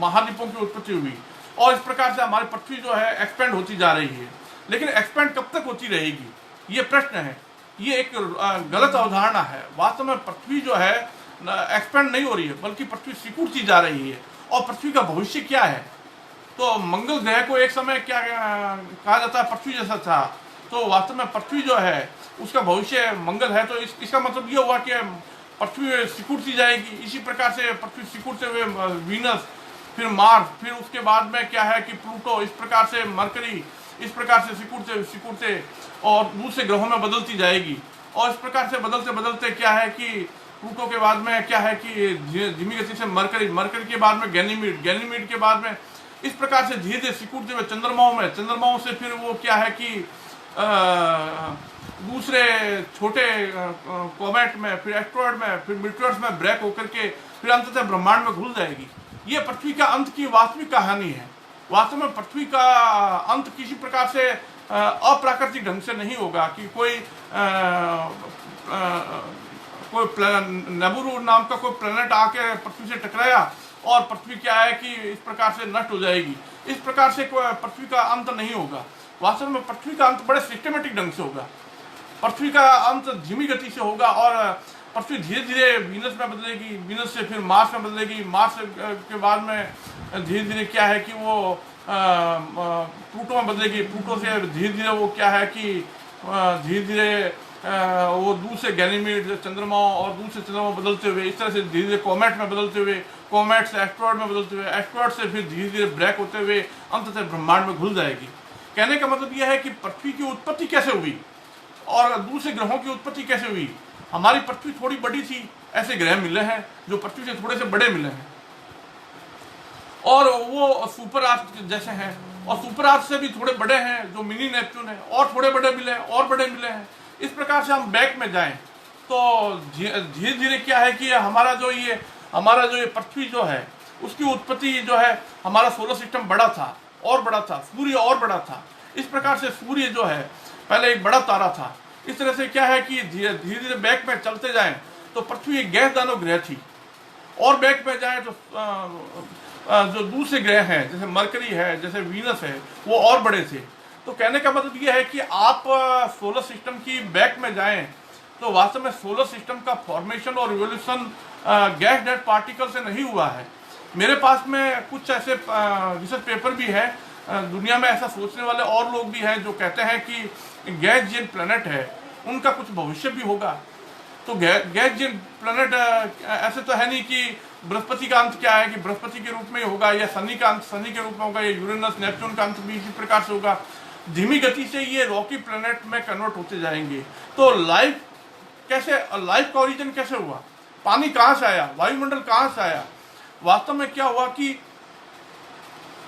महाद्वीपों की उत्पत्ति हुई, और इस प्रकार से हमारी पृथ्वी जो है एक्सपेंड होती जा रही है। लेकिन एक्सपेंड कब तक होती रहेगी, ये प्रश्न है। ये एक गलत अवधारणा है। वास्तव में पृथ्वी जो है एक्सपेंड नहीं हो रही है, बल्कि पृथ्वी सिकुड़ती जा रही है। और पृथ्वी का भविष्य क्या है? तो मंगल ग्रह को एक समय क्या कहा जाता है, पृथ्वी जैसा था। तो वास्तव में पृथ्वी जो है उसका भविष्य मंगल है। तो इसका मतलब ये हुआ कि पृथ्वी सिकुड़ती जाएगी। इसी प्रकार से पृथ्वी सिकुड़ते हुए वीनस, फिर मार्स, फिर उसके बाद में क्या है कि प्लूटो, इस प्रकार से मरकरी, इस प्रकार से सिकुड़ते सिकुड़ते और दूसरे ग्रहों में बदलती जाएगी। और इस प्रकार से बदलते बदलते क्या है कि प्लूटो के बाद में क्या है कि धीमी गति से मरकरी, मरकरी के बाद में गैनीमीड, गैनीमीड के बाद में इस प्रकार से धीरे धीरे सिकुड़ते हुए चंद्रमाओं में, चंद्रमाओं से फिर वो क्या है कि दूसरे छोटे कॉमेट में, फिर एस्ट्रॉयड में, फिर मीटियोर्स में ब्रेक होकर के फिर अंततः ब्रह्मांड में घुल जाएगी। ये पृथ्वी का अंत की वास्तविक कहानी है। वास्तव में पृथ्वी का अंत किसी प्रकार से अप्राकृतिक ढंग से नहीं होगा कि कोई नेबुरू नाम का कोई प्लेनेट आके पृथ्वी से टकराया और पृथ्वी क्या है कि इस प्रकार से नष्ट हो जाएगी। इस प्रकार से पृथ्वी का अंत नहीं होगा। वास्तव में पृथ्वी का अंत बड़े सिस्टमेटिक ढंग से होगा। पृथ्वी का अंत धीमी गति से होगा और पृथ्वी धीरे धीरे वीनस में बदलेगी, वीनस से फिर मार्स में बदलेगी, मार्स के बाद में धीरे धीरे क्या है कि वो प्लूटो में बदलेगी, प्लूटो से धीरे धीरे वो क्या है कि धीरे धीरे वो दूसरे गैनीमीड चंद्रमाओं और दूसरे चंद्रमाओं बदलते हुए इस तरह से धीरे धीरे कॉमेट में बदलते हुए, कॉमेट से एस्ट्रॉयड में बदलते हुए, एस्ट्रॉयड से फिर धीरे धीरे ब्रेक होते हुए अंततः ब्रह्मांड में घुल जाएगी। कहने का मतलब यह है कि पृथ्वी की उत्पत्ति कैसे हुई और दूसरे ग्रहों की उत्पत्ति कैसे हुई। हमारी पृथ्वी थोड़ी बड़ी थी, ऐसे ग्रह मिले हैं जो पृथ्वी से थोड़े से बड़े मिले हैं और वो सुपर आर्थ जैसे हैं, और सुपर आर्थ से भी थोड़े बड़े हैं जो मिनी नेपच्यून है, और थोड़े बड़े मिले हैं और बड़े मिले हैं। इस प्रकार से हम बैक में जाएं तो धीरे धीरे क्या है कि हमारा जो ये पृथ्वी जो है उसकी उत्पत्ति जो है, हमारा सोलर सिस्टम बड़ा था और बड़ा था, सूर्य और बड़ा था। इस प्रकार से सूर्य जो है पहले एक बड़ा तारा था। इस तरह से क्या है कि धीरे धीरे बैक में चलते जाएं तो पृथ्वी एक गैस दानव ग्रह थी, और बैक में जाएं तो जो दूसरे ग्रह हैं जैसे मरकरी है, जैसे वीनस है, वो और बड़े थे। तो कहने का मतलब यह है कि आप सोलर सिस्टम की बैक में जाएं तो वास्तव में सोलर सिस्टम का फॉर्मेशन और रिवोल्यूशन गैस डेड पार्टिकल से नहीं हुआ है। मेरे पास में कुछ ऐसे रिसर्च पेपर भी है, दुनिया में ऐसा सोचने वाले और लोग भी हैं जो कहते हैं कि गैस जिन प्लैनेट है उनका कुछ भविष्य भी होगा। तो गैस जिन प्लैनेट ऐसे तो है नहीं कि बृहस्पति का अंत क्या है कि बृहस्पति के रूप में होगा, या शनि का अंत शनि के रूप में होगा, या यूरेनस नेपच्यून का अंत भी इसी प्रकार से होगा। धीमी गति से ये रॉकी प्लैनेट में कन्वर्ट होते जाएंगे। तो लाइफ का ओरिजिन कैसे हुआ? पानी कहाँ से आया? वायुमंडल कहाँ से आया? वास्तव में क्या हुआ कि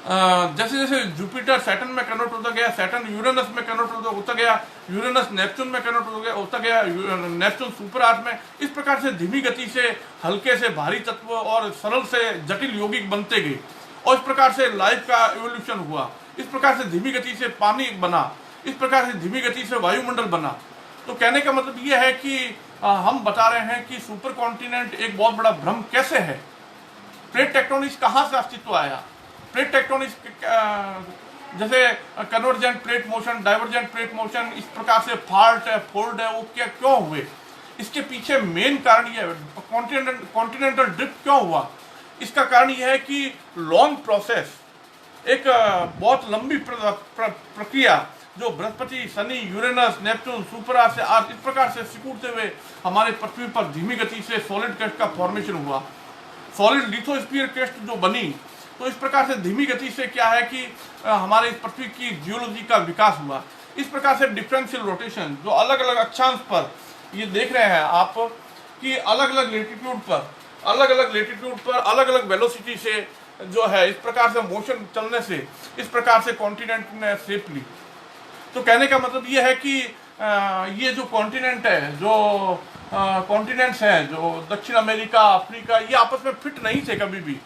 जैसे जैसे जुपिटर सैटर्न में कन्वर्ट होता गया, सैटर्न यूरेनस में कन्वर्ट होता गया, यूरेनस नेपच्यून में कन्वर्ट होता गया, नेपच्यून सुपर आर्थ में, इस प्रकार से धीमी गति से हल्के से भारी तत्व और सरल से जटिल यौगिक बनते गए, और इस प्रकार से लाइफ का इवोल्यूशन हुआ। इस प्रकार से धीमी गति से पानी बना, इस प्रकार से धीमी गति से वायुमंडल बना। तो कहने का मतलब ये है कि हम बता रहे हैं कि सुपर कॉन्टिनेंट एक बहुत बड़ा भ्रम कैसे है। प्लेट टेक्टोनिक्स कहाँ से अस्तित्व आया? प्लेट टेक्टोनिक्स जैसे convergent plate motion, divergent plate motion, इस प्रकार से फॉल्ट है, फोल्ड है, वो क्या क्यों हुए? इसके पीछे मेन कारण ये है, कॉन्टिनेंटल ड्रिफ्ट क्यों हुआ? इसका कारण यह है कि लॉन्ग प्रोसेस, एक बहुत लंबी प्रक्रिया जो Brihaspati, Shani, Uranus, Neptune, super आर्थ से आज इस प्रकार से सिकुड़ते हुए हमारे पृथ्वी पर धीमी गति से सॉलिड क्रस्ट का फॉर्मेशन हुआ, सॉलिड लिथोस्फीयर क्रस्ट जो बनी। तो इस प्रकार से धीमी गति से क्या है कि हमारे इस पृथ्वी की जियोलॉजी का विकास हुआ। इस प्रकार से डिफरेंशियल रोटेशन जो अलग अलग अक्षांश पर ये देख रहे हैं आप कि अलग अलग लेटीट्यूड पर अलग अलग वेलोसिटी से जो है इस प्रकार से मोशन चलने से इस प्रकार से कॉन्टिनेंट ने शेप ली। तो कहने का मतलब ये है कि ये जो कॉन्टिनेंट है, जो कॉन्टिनेंट्स हैं, जो दक्षिण अमेरिका, अफ्रीका, ये आपस में फिट नहीं थे कभी भी।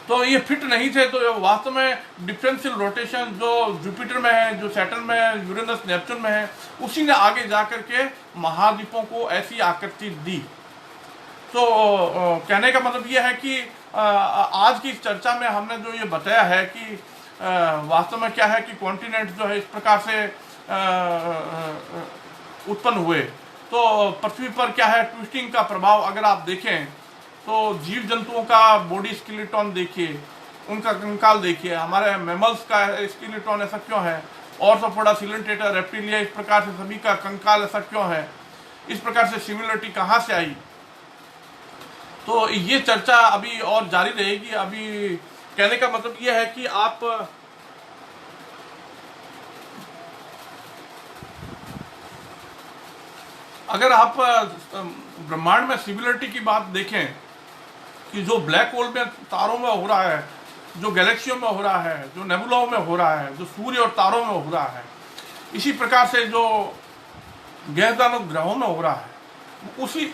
तो ये फिट नहीं थे, तो वास्तव में डिफरेंशियल रोटेशन जो जुपिटर में है, जो सैटर्न में है, यूरेनस नेपच्यून में है, उसी ने आगे जा करके महाद्वीपों को ऐसी आकृति दी। तो कहने का मतलब ये है कि आज की चर्चा में हमने जो ये बताया है कि वास्तव में क्या है कि कॉन्टिनेंट जो है इस प्रकार से उत्पन्न हुए। तो पृथ्वी पर क्या है, ट्विस्टिंग का प्रभाव अगर आप देखें तो जीव जंतुओं का बॉडी स्केलेटन देखिए, उनका कंकाल देखिए, हमारे मैमल्स का स्केलेटन ऐसा क्यों है, ऑर्थोपोडा, सिलेंटेटा, रेप्टिलिया, इस प्रकार से सभी का कंकाल ऐसा क्यों है, इस प्रकार से सिमिलरिटी कहाँ से आई। तो ये चर्चा अभी और जारी रहेगी। अभी कहने का मतलब ये है कि आप अगर आप ब्रह्मांड में सिमिलरिटी की बात देखें कि जो ब्लैक होल में तारों में हो रहा है, जो गैलेक्सियों में हो रहा है, जो नेबुलाओं में हो रहा है, जो सूर्य और तारों में हो रहा है, इसी प्रकार से जो गैरदानव ग्रहों में हो रहा है, उसी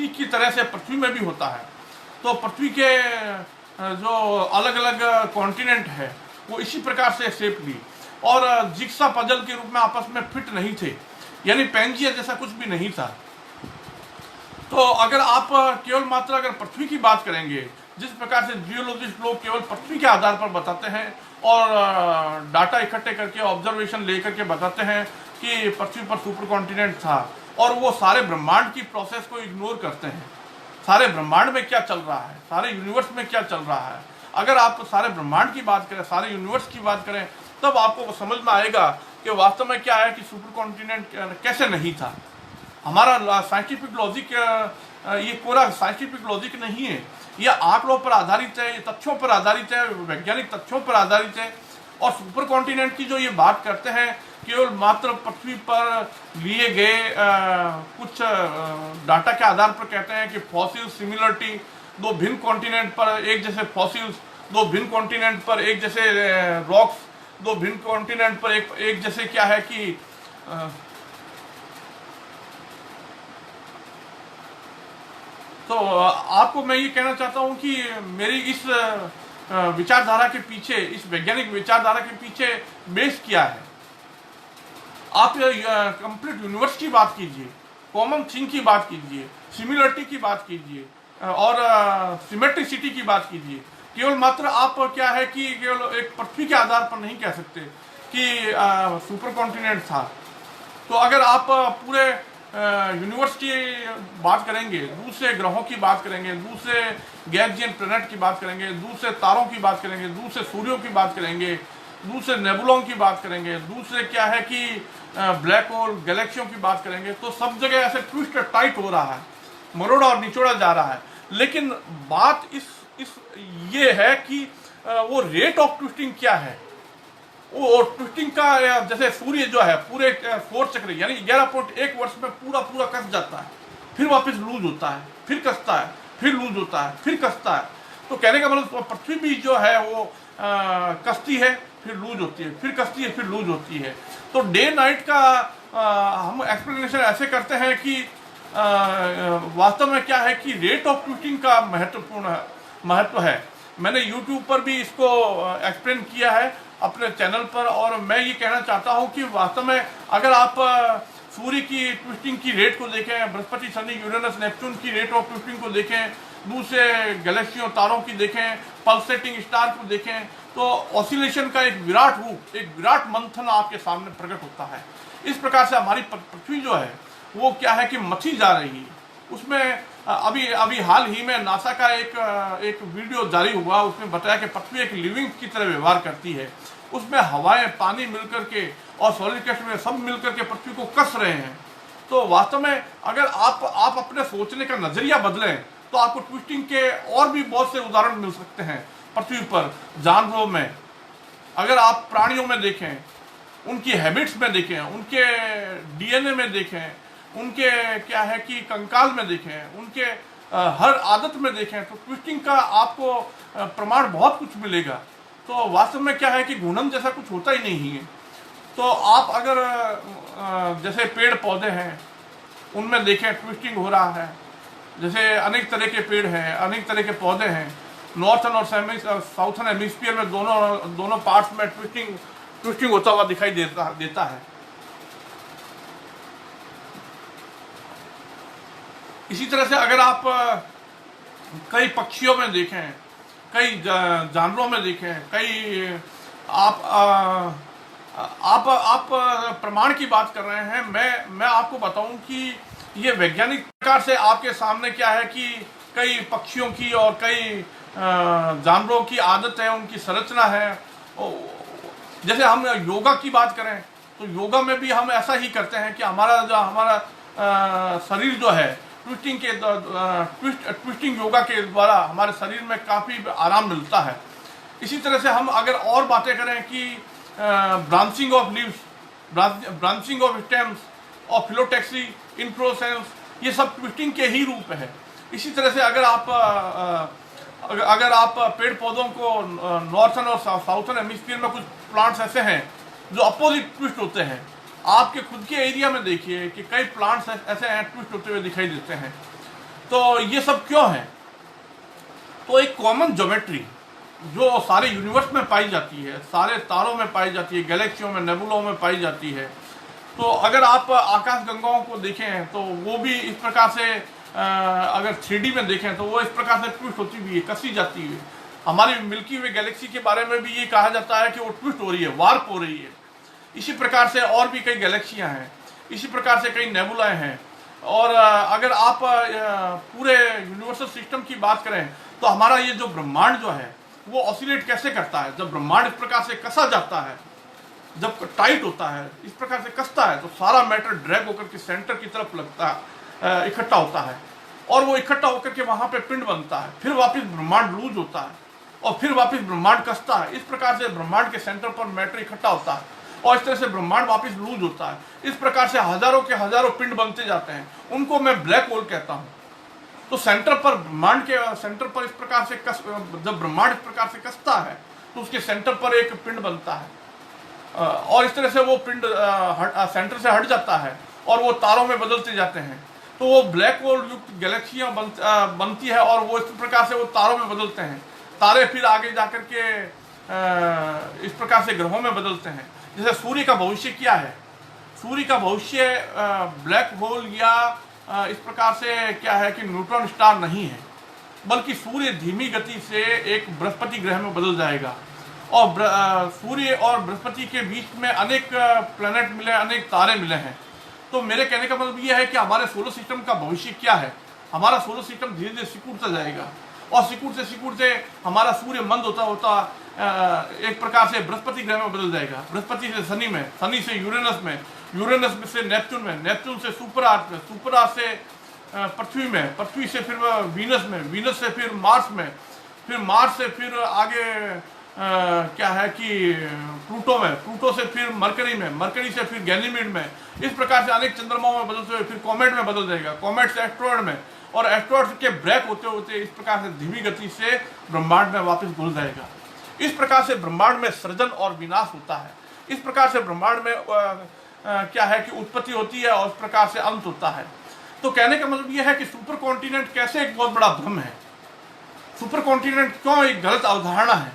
की तरह से पृथ्वी में भी होता है। तो पृथ्वी के जो अलग अलग कॉन्टिनेंट है वो इसी प्रकार से शेप ली और जिक्सा पजल के रूप में आपस में फिट नहीं थे, यानी पेंजिया जैसा कुछ भी नहीं था। तो अगर आप केवल मात्र अगर पृथ्वी की बात करेंगे, जिस प्रकार से जियोलॉजिस्ट लोग केवल पृथ्वी के आधार पर बताते हैं और डाटा इकट्ठे करके ऑब्जर्वेशन लेकर के बताते हैं कि पृथ्वी पर सुपर कॉन्टिनेंट था, और वो सारे ब्रह्मांड की प्रोसेस को इग्नोर करते हैं। सारे ब्रह्मांड में क्या चल रहा है, सारे यूनिवर्स में क्या चल रहा है, अगर आप सारे ब्रह्मांड की बात करें, सारे यूनिवर्स की बात करें, तब आपको समझ में आएगा कि वास्तव में क्या है कि सुपर कॉन्टिनेंट कैसे नहीं था। हमारा साइंटिफिक लॉजिक ये पूरा साइंटिफिक लॉजिक नहीं है, ये आंकड़ों पर आधारित है, ये तथ्यों पर आधारित है, वैज्ञानिक तथ्यों पर आधारित है। और सुपर कॉन्टिनेंट की जो ये बात करते हैं, केवल मात्र पृथ्वी पर लिए गए कुछ डाटा के आधार पर कहते हैं कि फॉसिल सिमिलरिटी, दो भिन्न कॉन्टिनेंट पर एक जैसे फॉसिल्स, दो भिन्न कॉन्टिनेंट पर एक जैसे रॉक्स, दो भिन्न कॉन्टिनेंट पर एक जैसे क्या है कि तो आपको मैं ये कहना चाहता हूं कि मेरी इस विचारधारा के पीछे, इस वैज्ञानिक विचारधारा के पीछे बेस क्या है। आप कंप्लीट यूनिवर्स की बात कीजिए, कॉमन थिंग की बात कीजिए, सिमिलरिटी की बात कीजिए और सिमेट्रिसिटी की बात कीजिए। केवल मात्र आप क्या है कि केवल एक पृथ्वी के आधार पर नहीं कह सकते कि सुपर कॉन्टिनेंट था। तो अगर आप पूरे यूनिवर्स की बात करेंगे, दूसरे ग्रहों की बात करेंगे, दूसरे गैसियन प्लैनेट की बात करेंगे, दूसरे तारों की बात करेंगे, दूसरे सूर्यों की बात करेंगे, दूसरे नेबुलों की बात करेंगे, दूसरे क्या है कि ब्लैक होल गैलेक्सियों की बात करेंगे, तो सब जगह ऐसे ट्विस्ट टाइट हो रहा है, मरोड़ा और निचोड़ा जा रहा है। लेकिन बात ये है कि वो रेट ऑफ ट्विस्टिंग क्या है। वो ट्विस्टिंग का जैसे सूर्य जो है पूरे 4 चक्र यानी 11.1 वर्ष में पूरा कस जाता है, फिर वापस लूज होता है, फिर कसता है, फिर लूज होता है, फिर कसता है। तो कहने का मतलब पृथ्वी भी जो है वो कसती है, फिर लूज होती है, फिर कसती है, फिर लूज होती है। तो डे नाइट का हम एक्सप्लेनेशन ऐसे करते हैं कि वास्तव में क्या है कि रेट ऑफ ट्विस्टिंग का महत्व है। मैंने YouTube पर भी इसको एक्सप्लेन किया है अपने चैनल पर, और मैं ये कहना चाहता हूँ कि वास्तव में अगर आप सूर्य की ट्विस्टिंग की रेट को देखें, बृहस्पति, शनि, यूरेनस, नेपच्यून की रेट ऑफ ट्विस्टिंग को देखें, दूसरे गैलेक्सियों तारों की देखें, पल्सेटिंग स्टार को देखें, तो ऑसिलेशन का एक विराट रूप, एक विराट मंथन आपके सामने प्रकट होता है। इस प्रकार से हमारी पृथ्वी जो है वो क्या है कि मथी जा रही है। उसमें अभी हाल ही में नासा का एक वीडियो जारी हुआ, उसमें बताया कि पृथ्वी एक लिविंग की तरह व्यवहार करती है। उसमें हवाएं, पानी मिलकर के और सॉलिड कैश में सब मिलकर के पृथ्वी को कस रहे हैं। तो वास्तव में अगर आप अपने सोचने का नजरिया बदलें तो आपको ट्विस्टिंग के और भी बहुत से उदाहरण मिल सकते हैं पृथ्वी पर, जानवरों में। अगर आप प्राणियों में देखें, उनकी हैबिट्स में देखें, उनके DNA में देखें, उनके क्या है कि कंकाल में देखें, उनके हर आदत में देखें, तो ट्विस्टिंग का आपको प्रमाण बहुत कुछ मिलेगा। तो वास्तव में क्या है कि घूर्णन जैसा कुछ होता ही नहीं है। तो आप अगर जैसे पेड़ पौधे हैं उनमें देखें ट्विस्टिंग हो रहा है, जैसे अनेक तरह के पेड़ हैं, अनेक तरह के पौधे हैं, नॉर्थन और साउथर्न हेमिस्फीयर में दोनों पार्ट्स में ट्विस्टिंग होता हुआ दिखाई देता है। इसी तरह से अगर आप कई पक्षियों में देखें, कई जानवरों में देखें, कई आप प्रमाण की बात कर रहे हैं। मैं आपको बताऊं कि ये वैज्ञानिक प्रकार से आपके सामने क्या है कि कई पक्षियों की और कई जानवरों की आदत है, उनकी संरचना है। जैसे हम योगा की बात करें तो योगा में भी हम ऐसा ही करते हैं कि हमारा शरीर जो है ट्विस्टिंग योगा के द्वारा हमारे शरीर में काफ़ी आराम मिलता है। इसी तरह से हम अगर और बातें करें कि branching of leaves, branching of stems और फिलोटैक्सी, इन्फ्लोरेसेंस, ये सब ट्विस्टिंग के ही रूप है। इसी तरह से अगर आप पेड़ पौधों को नॉर्थन और साउथर्न हेमिस्फीयर में कुछ प्लांट्स ऐसे हैं जो अपोजिट ट्विस्ट होते हैं। आपके खुद के एरिया में देखिए कि कई प्लांट्स ऐसे हैं ट्विस्ट होते हुए दिखाई देते हैं। तो ये सब क्यों है? तो एक कॉमन ज्योमेट्री जो सारे यूनिवर्स में पाई जाती है, सारे तारों में पाई जाती है, गैलेक्सियों में, नेबुलों में पाई जाती है। तो अगर आप आकाश गंगाओं को देखें तो वो भी इस प्रकार से अगर 3D में देखें तो वो इस प्रकार से ट्विस्ट होती हुई है, कसी जाती है। हमारी मिल्की वे गैलेक्सी के बारे में भी ये कहा जाता है कि वो ट्विस्ट हो रही है, वार्प हो रही है। इसी प्रकार से और भी कई गैलेक्सियां हैं, इसी प्रकार से कई नेबुलाएं हैं। और अगर आप पूरे यूनिवर्सल सिस्टम की बात करें तो हमारा ये जो ब्रह्मांड जो है वो ऑसिलेट कैसे करता है। जब ब्रह्मांड इस प्रकार से कसा जाता है, जब टाइट होता है, इस प्रकार से कसता है, तो सारा मैटर ड्रैग होकर के सेंटर की तरफ लगता है, इकट्ठा होता है, और वो इकट्ठा होकर के वहां पे पिंड बनता है। फिर वापस ब्रह्मांड लूज होता है और फिर वापस ब्रह्मांड कसता है। इस प्रकार से ब्रह्मांड के सेंटर पर मैटर इकट्ठा होता है और इस तरह से ब्रह्मांड वापस लूज होता है। इस प्रकार से हजारों के हजारों पिंड बनते जाते हैं, उनको मैं ब्लैक होल कहता हूँ। तो सेंटर पर, ब्रह्मांड के सेंटर पर इस प्रकार से जब ब्रह्मांड इस प्रकार से कसता है तो उसके सेंटर पर एक पिंड बनता है और इस तरह से वो पिंड सेंटर से हट जाता है और वो तारों में बदलते जाते हैं। तो वो ब्लैक होल युक्त गैलेक्सियां बनती है और वो इस प्रकार से वो तारों में बदलते हैं। तारे फिर आगे जाकर के इस प्रकार से ग्रहों में बदलते हैं। जैसे सूर्य का भविष्य क्या है? सूर्य का भविष्य ब्लैक होल या इस प्रकार से क्या है कि न्यूट्रॉन स्टार नहीं है, बल्कि सूर्य धीमी गति से एक बृहस्पति ग्रह में बदल जाएगा। और सूर्य और बृहस्पति के बीच में अनेक प्लैनेट मिले, अनेक तारे मिले हैं। तो मेरे कहने का मतलब यह है कि हमारे सोलर सिस्टम का भविष्य क्या है। हमारा सोलर सिस्टम धीरे धीरे सिकुड़ता जाएगा और सिकुड़ते हमारा सूर्य मंद होता होता एक प्रकार से बृहस्पति ग्रह में बदल जाएगा। बृहस्पति से शनि में, शनि से यूरेनस में, यूरेनस से नेपच्यून में, नेपच्यून से सुपर आर्थ में, सुपर आर्थ से पृथ्वी में, पृथ्वी से फिर वीनस में, वीनस से फिर मार्स में, फिर मार्स से फिर आगे क्या है कि प्लूटो में, प्लूटो से फिर मरकरी में, मरकरी से फिर गैनीमीड में। इस प्रकार से अनेक चंद्रमाओं में बदलते हुए फिर कॉमेट में बदल जाएगा, कॉमेट से एस्ट्रॉयड में, और एस्ट्रॉयड के ब्रेक होते होते इस प्रकार से धीमी गति से ब्रह्मांड में वापस घुल जाएगा। इस प्रकार से ब्रह्मांड में सृजन और विनाश होता है। इस प्रकार से ब्रह्मांड में क्या है कि उत्पत्ति होती है और इस प्रकार से अंत होता है। तो कहने का मतलब यह है कि सुपर कॉन्टिनेंट कैसे एक बहुत बड़ा भ्रम है। सुपर कॉन्टिनेंट क्यों एक गलत अवधारणा है?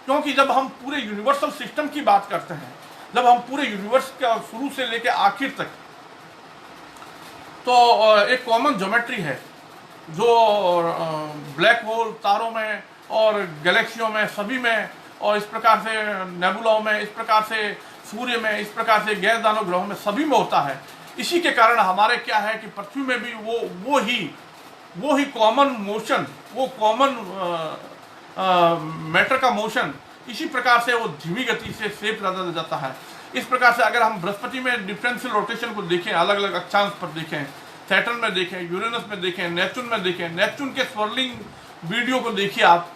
क्योंकि जब हम पूरे यूनिवर्सल सिस्टम की बात करते हैं, जब हम पूरे यूनिवर्स का शुरू से लेकर आखिर तक, तो एक कॉमन ज्योमेट्री है जो ब्लैक होल, तारों में और गैलेक्सियों में, सभी में, और इस प्रकार से नेबुलाओं में, इस प्रकार से सूर्य में, इस प्रकार से गैर दानव ग्रहों में, सभी में होता है। इसी के कारण हमारे क्या है कि पृथ्वी में भी वो ही कॉमन मोशन, वो कॉमन मैटर का मोशन, इसी प्रकार से वो धीमी गति से शेप लाता जाता है। इस प्रकार से अगर हम बृहस्पति में डिफरेंशियल रोटेशन को देखें, अलग अलग अक्षांश पर देखें, सैटर्न में देखें, यूरेनस में देखें, नेपच्यून में देखें, नेपच्यून के स्वर्लिंग वीडियो को देखिए आप,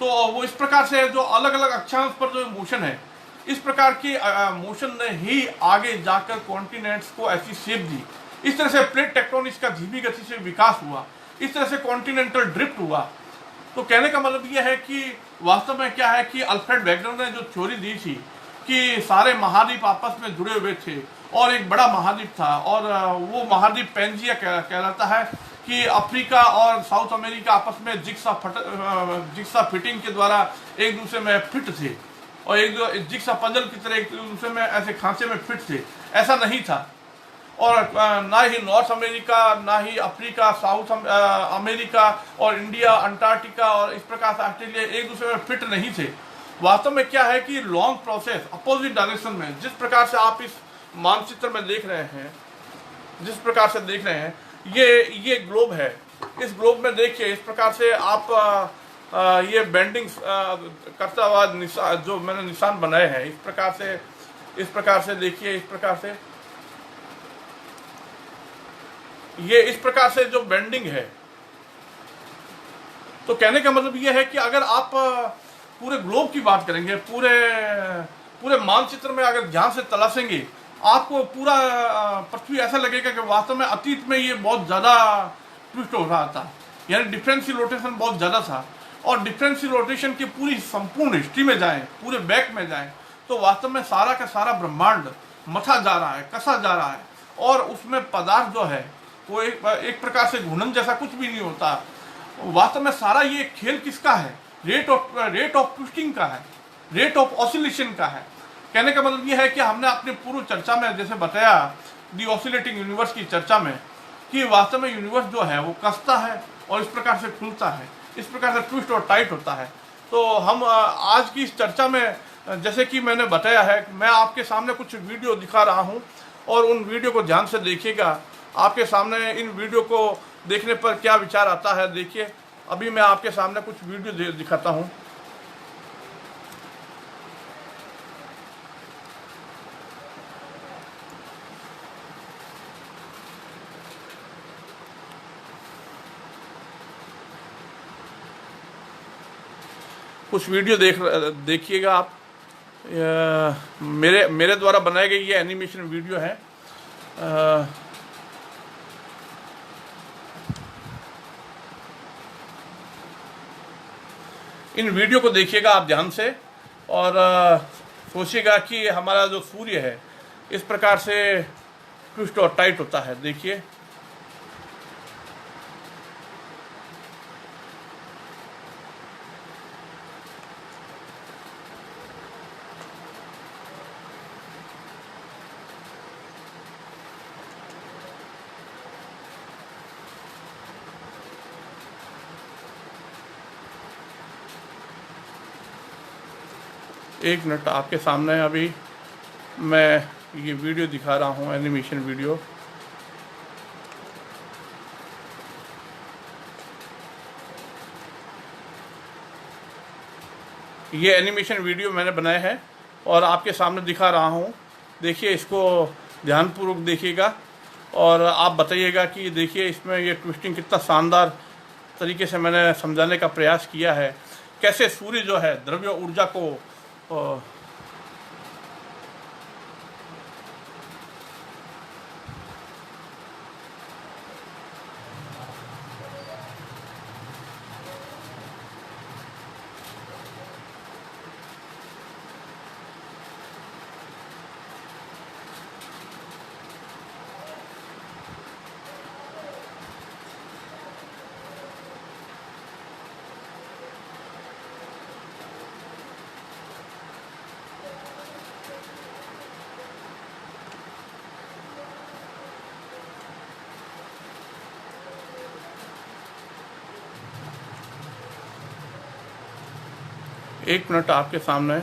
तो वो इस प्रकार से जो अलग अलग अक्षांश पर जो मोशन है, इस प्रकार की मोशन ने ही आगे जाकर कॉन्टिनेंट्स को ऐसी शेप दी। इस तरह से प्लेट टेक्टोनिक्स का धीमी गति से विकास हुआ, इस तरह से कॉन्टिनेंटल ड्रिफ्ट हुआ। तो कहने का मतलब यह है कि वास्तव में क्या है कि अल्फ्रेड वेगनर ने जो थ्योरी दी थी कि सारे महाद्वीप आपस में जुड़े हुए थे और एक बड़ा महाद्वीप था, और वो महाद्वीप पेंजिया कहलाता है, कि अफ्रीका और साउथ अमेरिका आपस में जिक्सा फिटिंग के द्वारा एक दूसरे में फिट थे, और एक जिक्सा पजल की तरह एक दूसरे में ऐसे खांचे में फिट थे। ऐसा नहीं था, और ना ही नॉर्थ अमेरिका, ना ही अफ्रीका, साउथ अमेरिका और इंडिया, अंटार्कटिका और इस प्रकार से ऑस्ट्रेलिया एक दूसरे में फिट नहीं थे। वास्तव में क्या है कि लॉन्ग प्रोसेस अपोजिट डायरेक्शन में, जिस प्रकार से आप इस मानचित्र में देख रहे हैं, जिस प्रकार से देख रहे हैं, ये ग्लोब है। इस ग्लोब में देखिए इस प्रकार से आप ये बेंडिंग करता हुआ जो मैंने निशान बनाए हैं, इस प्रकार से देखिए, इस प्रकार से ये इस प्रकार से जो बेंडिंग है। तो कहने का मतलब ये है कि अगर आप पूरे ग्लोब की बात करेंगे, पूरे मानचित्र में अगर ध्यान से तलाशेंगे, आपको पूरा पृथ्वी ऐसा लगेगा कि वास्तव में अतीत में ये बहुत ज़्यादा ट्विस्ट हो रहा था, यानी डिफरेंशियल रोटेशन बहुत ज़्यादा था। और डिफरेंशियल रोटेशन की पूरी संपूर्ण हिस्ट्री में जाएं, पूरे बैक में जाएं, तो वास्तव में सारा का सारा ब्रह्मांड मथा जा रहा है, कसा जा रहा है, और उसमें पदार्थ जो है वो एक प्रकार से घूर्णन जैसा कुछ भी नहीं होता। वास्तव में सारा ये खेल किसका है? रेट ऑफ ट्विस्टिंग का है, रेट ऑफ ऑसिलेशन का है। कहने का मतलब ये है कि हमने अपनी पूर्व चर्चा में जैसे बताया, दी ऑसिलेटिंग यूनिवर्स की चर्चा में, कि वास्तव में यूनिवर्स जो है वो कसता है और इस प्रकार से खुलता है, इस प्रकार से ट्विस्ट और टाइट होता है। तो हम आज की इस चर्चा में, जैसे कि मैंने बताया है, मैं आपके सामने कुछ वीडियो दिखा रहा हूँ, और उन वीडियो को ध्यान से देखिएगा। आपके सामने इन वीडियो को देखने पर क्या विचार आता है, देखिए। अभी मैं आपके सामने कुछ वीडियो दिखाता हूँ। कुछ वीडियो देखिएगा आप। मेरे द्वारा बनाई गई ये एनिमेशन वीडियो है। इन वीडियो को देखिएगा आप ध्यान से, और सोचिएगा कि हमारा जो सूर्य है इस प्रकार से ट्विस्ट और टाइट होता है। देखिए, एक मिनट, आपके सामने अभी मैं ये वीडियो दिखा रहा हूँ, एनिमेशन वीडियो। ये एनिमेशन वीडियो मैंने बनाया है और आपके सामने दिखा रहा हूँ। देखिए, इसको ध्यानपूर्वक देखिएगा और आप बताइएगा कि देखिए इसमें ये ट्विस्टिंग कितना शानदार तरीके से मैंने समझाने का प्रयास किया है। कैसे सूर्य जो है द्रव्य ऊर्जा को एक मिनट आपके सामने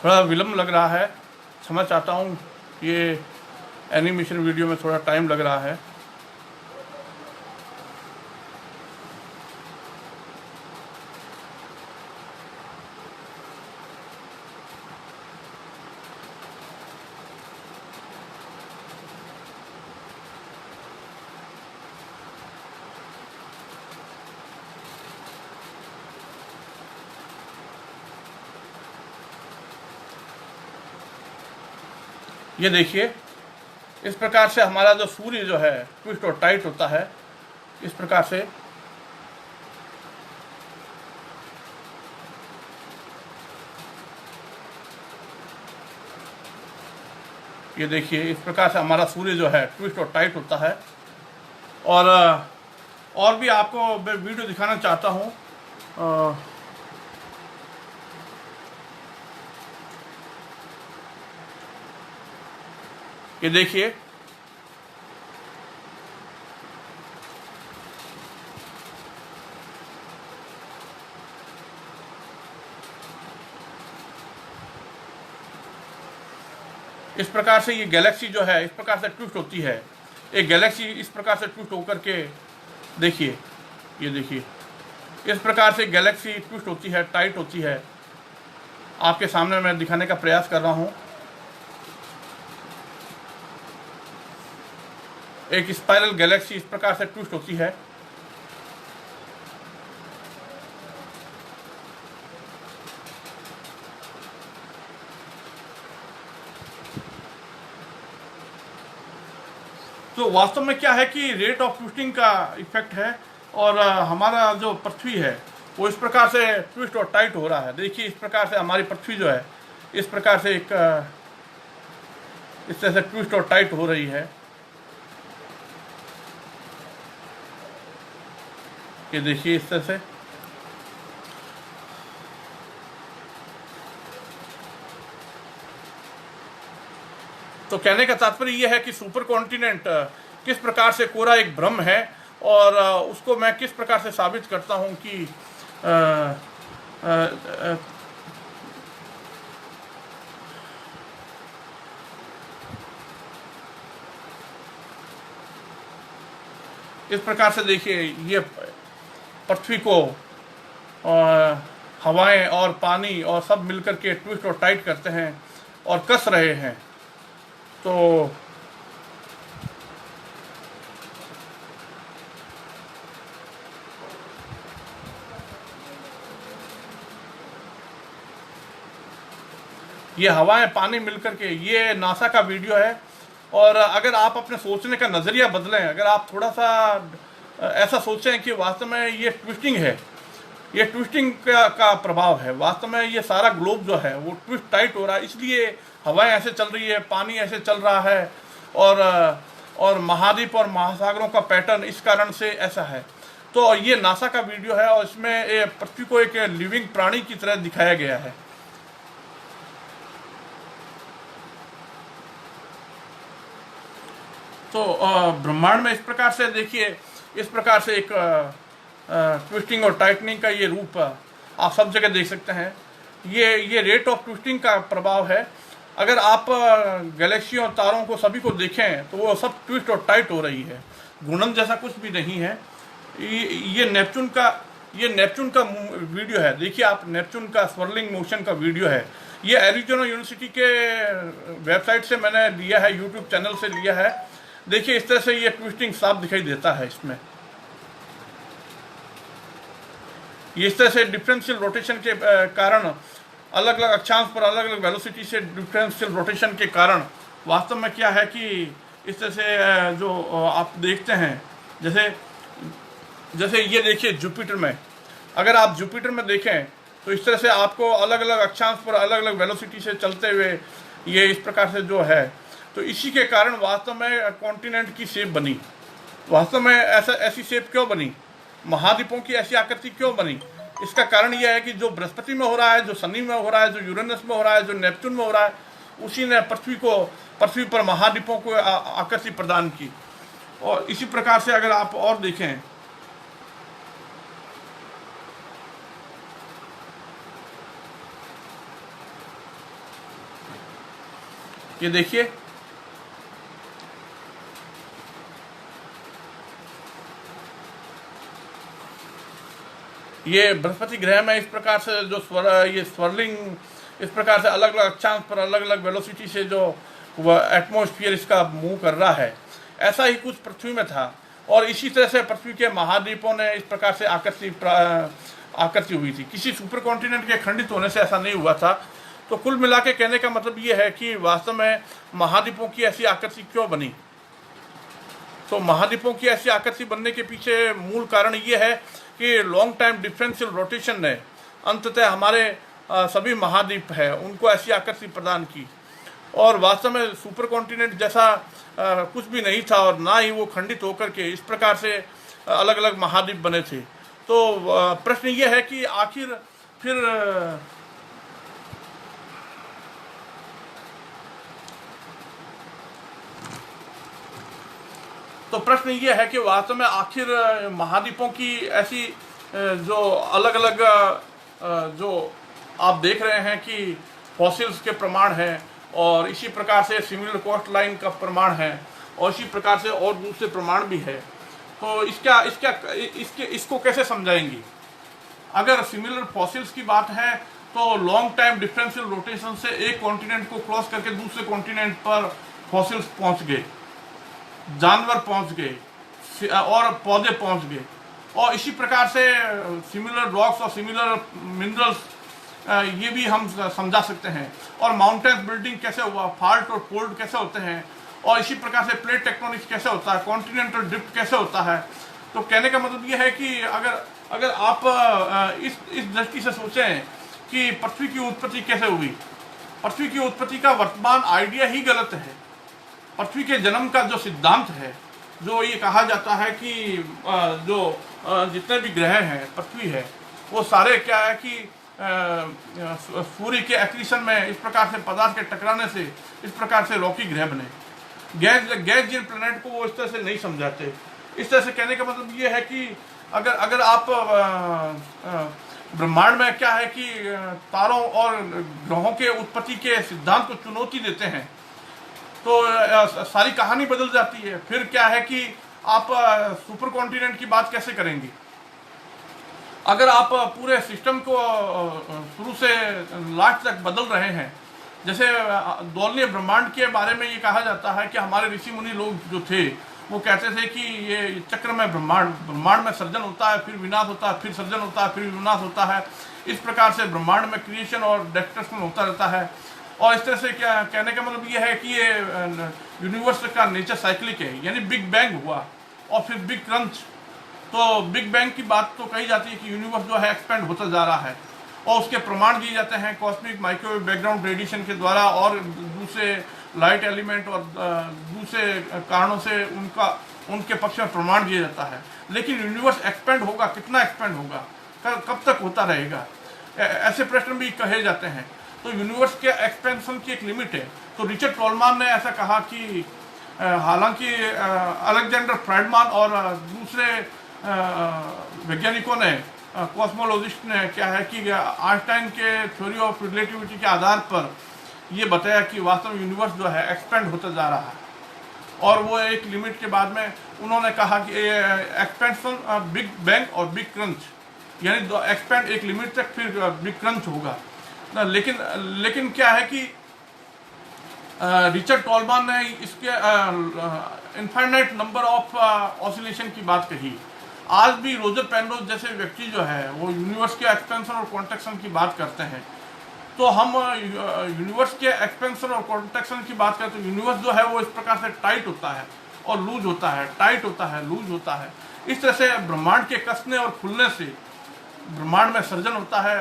थोड़ा विलम्ब लग रहा है, क्षमा चाहता हूँ। ये एनिमेशन वीडियो में थोड़ा टाइम लग रहा है। ये देखिए, इस प्रकार से हमारा जो सूर्य जो है ट्विस्ट और टाइट होता है, इस प्रकार से। ये देखिए, इस प्रकार से हमारा सूर्य जो है ट्विस्ट और टाइट होता है। और भी आपको मैं वीडियो दिखाना चाहता हूँ। ये देखिए, इस प्रकार से ये गैलेक्सी जो है इस प्रकार से ट्विस्ट होती है। एक गैलेक्सी इस प्रकार से ट्विस्ट होकर के, देखिए, ये देखिए, इस प्रकार से गैलेक्सी ट्विस्ट होती है, टाइट होती है। आपके सामने मैं दिखाने का प्रयास कर रहा हूँ। एक स्पाइरल गैलेक्सी इस प्रकार से ट्विस्ट होती है। तो वास्तव में क्या है कि रेट ऑफ ट्विस्टिंग का इफेक्ट है, और हमारा जो पृथ्वी है वो इस प्रकार से ट्विस्ट और टाइट हो रहा है। देखिए, इस प्रकार से हमारी पृथ्वी जो है इस प्रकार से इस तरह से ट्विस्ट और टाइट हो रही है। ये देखिए, इस तरह से। तो कहने का तात्पर्य यह है कि सुपर कॉन्टिनेंट किस प्रकार से कोरा एक भ्रम है, और उसको मैं किस प्रकार से साबित करता हूं कि इस प्रकार से देखिए, ये पृथ्वी को हवाएं और पानी और सब मिलकर के ट्विस्ट और टाइट करते हैं और कस रहे हैं। तो ये हवाएं पानी मिलकर के, ये नासा का वीडियो है। और अगर आप अपने सोचने का नज़रिया बदलें, अगर आप थोड़ा सा ऐसा सोचें कि वास्तव में ये ट्विस्टिंग है, ये ट्विस्टिंग का प्रभाव है, वास्तव में ये सारा ग्लोब जो है वो ट्विस्ट टाइट हो रहा है, इसलिए हवाएं ऐसे चल रही है, पानी ऐसे चल रहा है, और महाद्वीप और महासागरों का पैटर्न इस कारण से ऐसा है। तो ये नासा का वीडियो है, और इसमें पृथ्वी को एक लिविंग प्राणी की तरह दिखाया गया है। तो ब्रह्मांड में इस प्रकार से देखिए, इस प्रकार से एक ट्विस्टिंग और टाइटनिंग का ये रूप आप सब जगह देख सकते हैं। ये रेट ऑफ ट्विस्टिंग का प्रभाव है। अगर आप गैलेक्सी और तारों को सभी को देखें तो वो सब ट्विस्ट और टाइट हो रही है, घूर्णन जैसा कुछ भी नहीं है। ये नेपच्यून का वीडियो है। देखिए आप, नेपच्यून का स्वर्लिंग मोशन का वीडियो है। ये एरिज़ोना यूनिवर्सिटी के वेबसाइट से मैंने लिया है, यूट्यूब चैनल से लिया है। देखिए, इस तरह से ये ट्विस्टिंग साफ दिखाई देता है इसमें। इस तरह से डिफरेंशियल रोटेशन के कारण, अलग अलग अक्षांश पर अलग अलग वेलोसिटी से डिफरेंशियल रोटेशन के कारण वास्तव में क्या है कि इस तरह से जो आप देखते हैं, जैसे ये देखिए जुपिटर में, अगर आप जुपिटर में देखें तो इस तरह से आपको अलग अलग अक्षांश पर अलग अलग वेलोसिटी से चलते हुए ये इस प्रकार से जो है, तो इसी के कारण वास्तव में कॉन्टिनेंट की शेप बनी। वास्तव में ऐसी शेप क्यों बनी, महाद्वीपों की ऐसी आकृति क्यों बनी? इसका कारण यह है कि जो बृहस्पति में हो रहा है, जो शनि में हो रहा है, जो यूरेनस में हो रहा है, जो नेपच्यून में हो रहा है, उसी ने पृथ्वी पर महाद्वीपों को आकृति प्रदान की। और इसी प्रकार से अगर आप और देखें, ये देखिए, ये बृहस्पति ग्रह में इस प्रकार से जो ये स्वर्लिंग इस प्रकार से अलग अलग अक्षांश पर अलग अलग वेलोसिटी से जो एटमॉस्फेयर इसका मूव कर रहा है, ऐसा ही कुछ पृथ्वी में था। और इसी तरह से पृथ्वी के महाद्वीपों ने इस प्रकार से आकृति हुई थी। किसी सुपर कॉन्टिनेंट के खंडित होने से ऐसा नहीं हुआ था। तो कुल मिला के कहने का मतलब ये है कि वास्तव में महाद्वीपों की ऐसी आकृति क्यों बनी। तो महाद्वीपों की ऐसी आकृति बनने के पीछे मूल कारण ये है कि लॉन्ग टाइम डिफरेंशियल रोटेशन ने अंततः हमारे सभी महाद्वीप है उनको ऐसी आकृति प्रदान की, और वास्तव में सुपर कॉन्टिनेंट जैसा कुछ भी नहीं था, और ना ही वो खंडित होकर के इस प्रकार से अलग अलग महाद्वीप बने थे। तो प्रश्न ये है कि आखिर फिर तो प्रश्न ये है कि वास्तव में आखिर महाद्वीपों की ऐसी जो अलग अलग जो आप देख रहे हैं कि फॉसिल्स के प्रमाण हैं, और इसी प्रकार से सिमिलर कोस्ट लाइन का प्रमाण है, और इसी प्रकार से और दूसरे प्रमाण भी है। तो इसको कैसे समझाएंगे? अगर सिमिलर फॉसिल्स की बात है तो लॉन्ग टाइम डिफरेंशियल रोटेशन से एक कॉन्टिनेंट को क्रॉस करके दूसरे कॉन्टिनेंट पर फॉसिल्स पहुंच गए, जानवर पहुंच गए और पौधे पहुंच गए, और इसी प्रकार से सिमिलर रॉक्स और सिमिलर मिनरल्स ये भी हम समझा सकते हैं। और माउंटेन्स बिल्डिंग कैसे हुआ, फाल्ट और फोल्ड कैसे होते हैं, और इसी प्रकार से प्लेट टेक्टोनिक्स कैसे होता है, कॉन्टिनेंटल ड्रिफ्ट कैसे होता है। तो कहने का मतलब ये है कि अगर आप इस दृष्टि से सोचें कि पृथ्वी की उत्पत्ति कैसे हुई, पृथ्वी की उत्पत्ति का वर्तमान आइडिया ही गलत है। पृथ्वी के जन्म का जो सिद्धांत है, जो ये कहा जाता है कि जो जितने भी ग्रह हैं, पृथ्वी है, वो सारे क्या है कि सूर्य के एक्रीशन में इस प्रकार से पदार्थ के टकराने से इस प्रकार से रॉकी ग्रह बने। गैस जिन प्लैनेट को वो इस तरह से नहीं समझाते। इस तरह से कहने का मतलब ये है कि अगर आप ब्रह्मांड में क्या है कि तारों और ग्रहों के उत्पत्ति के सिद्धांत को चुनौती देते हैं तो सारी कहानी बदल जाती है। फिर क्या है कि आप सुपर कॉन्टिनेंट की बात कैसे करेंगे? अगर आप पूरे सिस्टम को शुरू से लास्ट तक बदल रहे हैं, जैसे दोलनीय ब्रह्मांड के बारे में ये कहा जाता है कि हमारे ऋषि मुनि लोग जो थे वो कहते थे कि ये चक्र में ब्रह्मांड में सर्जन होता है, फिर विनाश होता है, फिर सर्जन होता है, फिर विनाश होता है। इस प्रकार से ब्रह्मांड में क्रिएशन और डिस्ट्रक्शन होता रहता है। और इस तरह से क्या कहने का मतलब ये है कि ये यूनिवर्स का नेचर साइक्लिक है, यानी बिग बैंग हुआ और फिर बिग क्रंच। तो बिग बैंग की बात तो कही जाती है कि यूनिवर्स जो है एक्सपेंड होता जा रहा है, और उसके प्रमाण दिए जाते हैं कॉस्मिक माइक्रोवेव बैकग्राउंड रेडिएशन के द्वारा और दूसरे लाइट एलिमेंट और दूसरे कारणों से उनके पक्ष में प्रमाण दिया जाता है। लेकिन यूनिवर्स एक्सपेंड होगा, कितना एक्सपेंड होगा, कब तक होता रहेगा, ऐसे प्रश्न भी कहे जाते हैं। तो यूनिवर्स के एक्सपेंशन की एक लिमिट है। तो रिचर्ड टॉलमान ने ऐसा कहा कि हालांकि अलेक्जेंडर फ्राइडमान और दूसरे वैज्ञानिकों ने, कॉस्मोलॉजिस्ट ने क्या है कि आइंस्टाइन के थ्योरी ऑफ रिलेटिविटी के आधार पर ये बताया कि वास्तव में यूनिवर्स जो है एक्सपेंड होता जा रहा है। और वो एक लिमिट के बाद में उन्होंने कहा कि एक्सपेंशन बिग बैंग और बिग क्रंच, यानी एक्सपेंड एक लिमिट तक, फिर बिग क्रंच होगा। लेकिन क्या है कि रिचर्ड टॉलमान ने इसके इनफाइनाइट नंबर ऑफ ऑसिलेशन की बात कही। आज भी रोजर पेनरोज जैसे व्यक्ति जो है वो यूनिवर्स के एक्सपेंशन और कॉन्ट्रैक्शन की बात करते हैं। तो हम यूनिवर्स के एक्सपेंशन और कॉन्ट्रैक्शन की बात करें तो यूनिवर्स जो है वो इस प्रकार से टाइट होता है और लूज होता है, टाइट होता है, लूज होता है। इस तरह से ब्रह्मांड के कसने और खुलने से ब्रह्मांड में सर्जन होता है,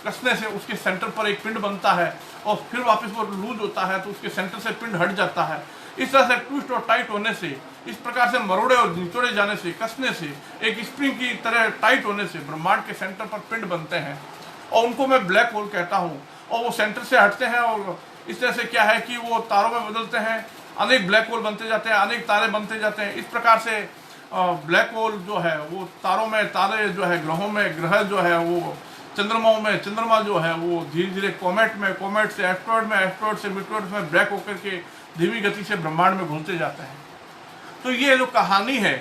कसने से उसके सेंटर पर एक पिंड बनता है और फिर वापस वो लूज होता है तो उसके सेंटर से पिंड हट जाता है। इस तरह से ट्विस्ट और टाइट होने से, इस प्रकार से मरोड़े और निचोड़े जाने से, कसने से, एक स्प्रिंग की तरह टाइट होने से ब्रह्मांड के सेंटर पर पिंड बनते हैं और उनको मैं ब्लैक होल कहता हूँ। और वो सेंटर से हटते हैं और इस तरह से क्या है कि वो तारों में बदलते हैं, अनेक ब्लैक होल बनते जाते हैं, अनेक तारे बनते जाते हैं। इस प्रकार से ब्लैक होल जो है वो तारों में, तारे जो है ग्रहों में, ग्रह जो है वो चंद्रमाओं में, चंद्रमा जो है वो धीरे धीरे कॉमेट में, कॉमेट से एस्ट्रॉयड में, एस्ट्रॉयड से मीटरॉयड में ब्रेक होकर के धीमी गति से ब्रह्मांड में घुलते जाते हैं। तो ये जो कहानी है,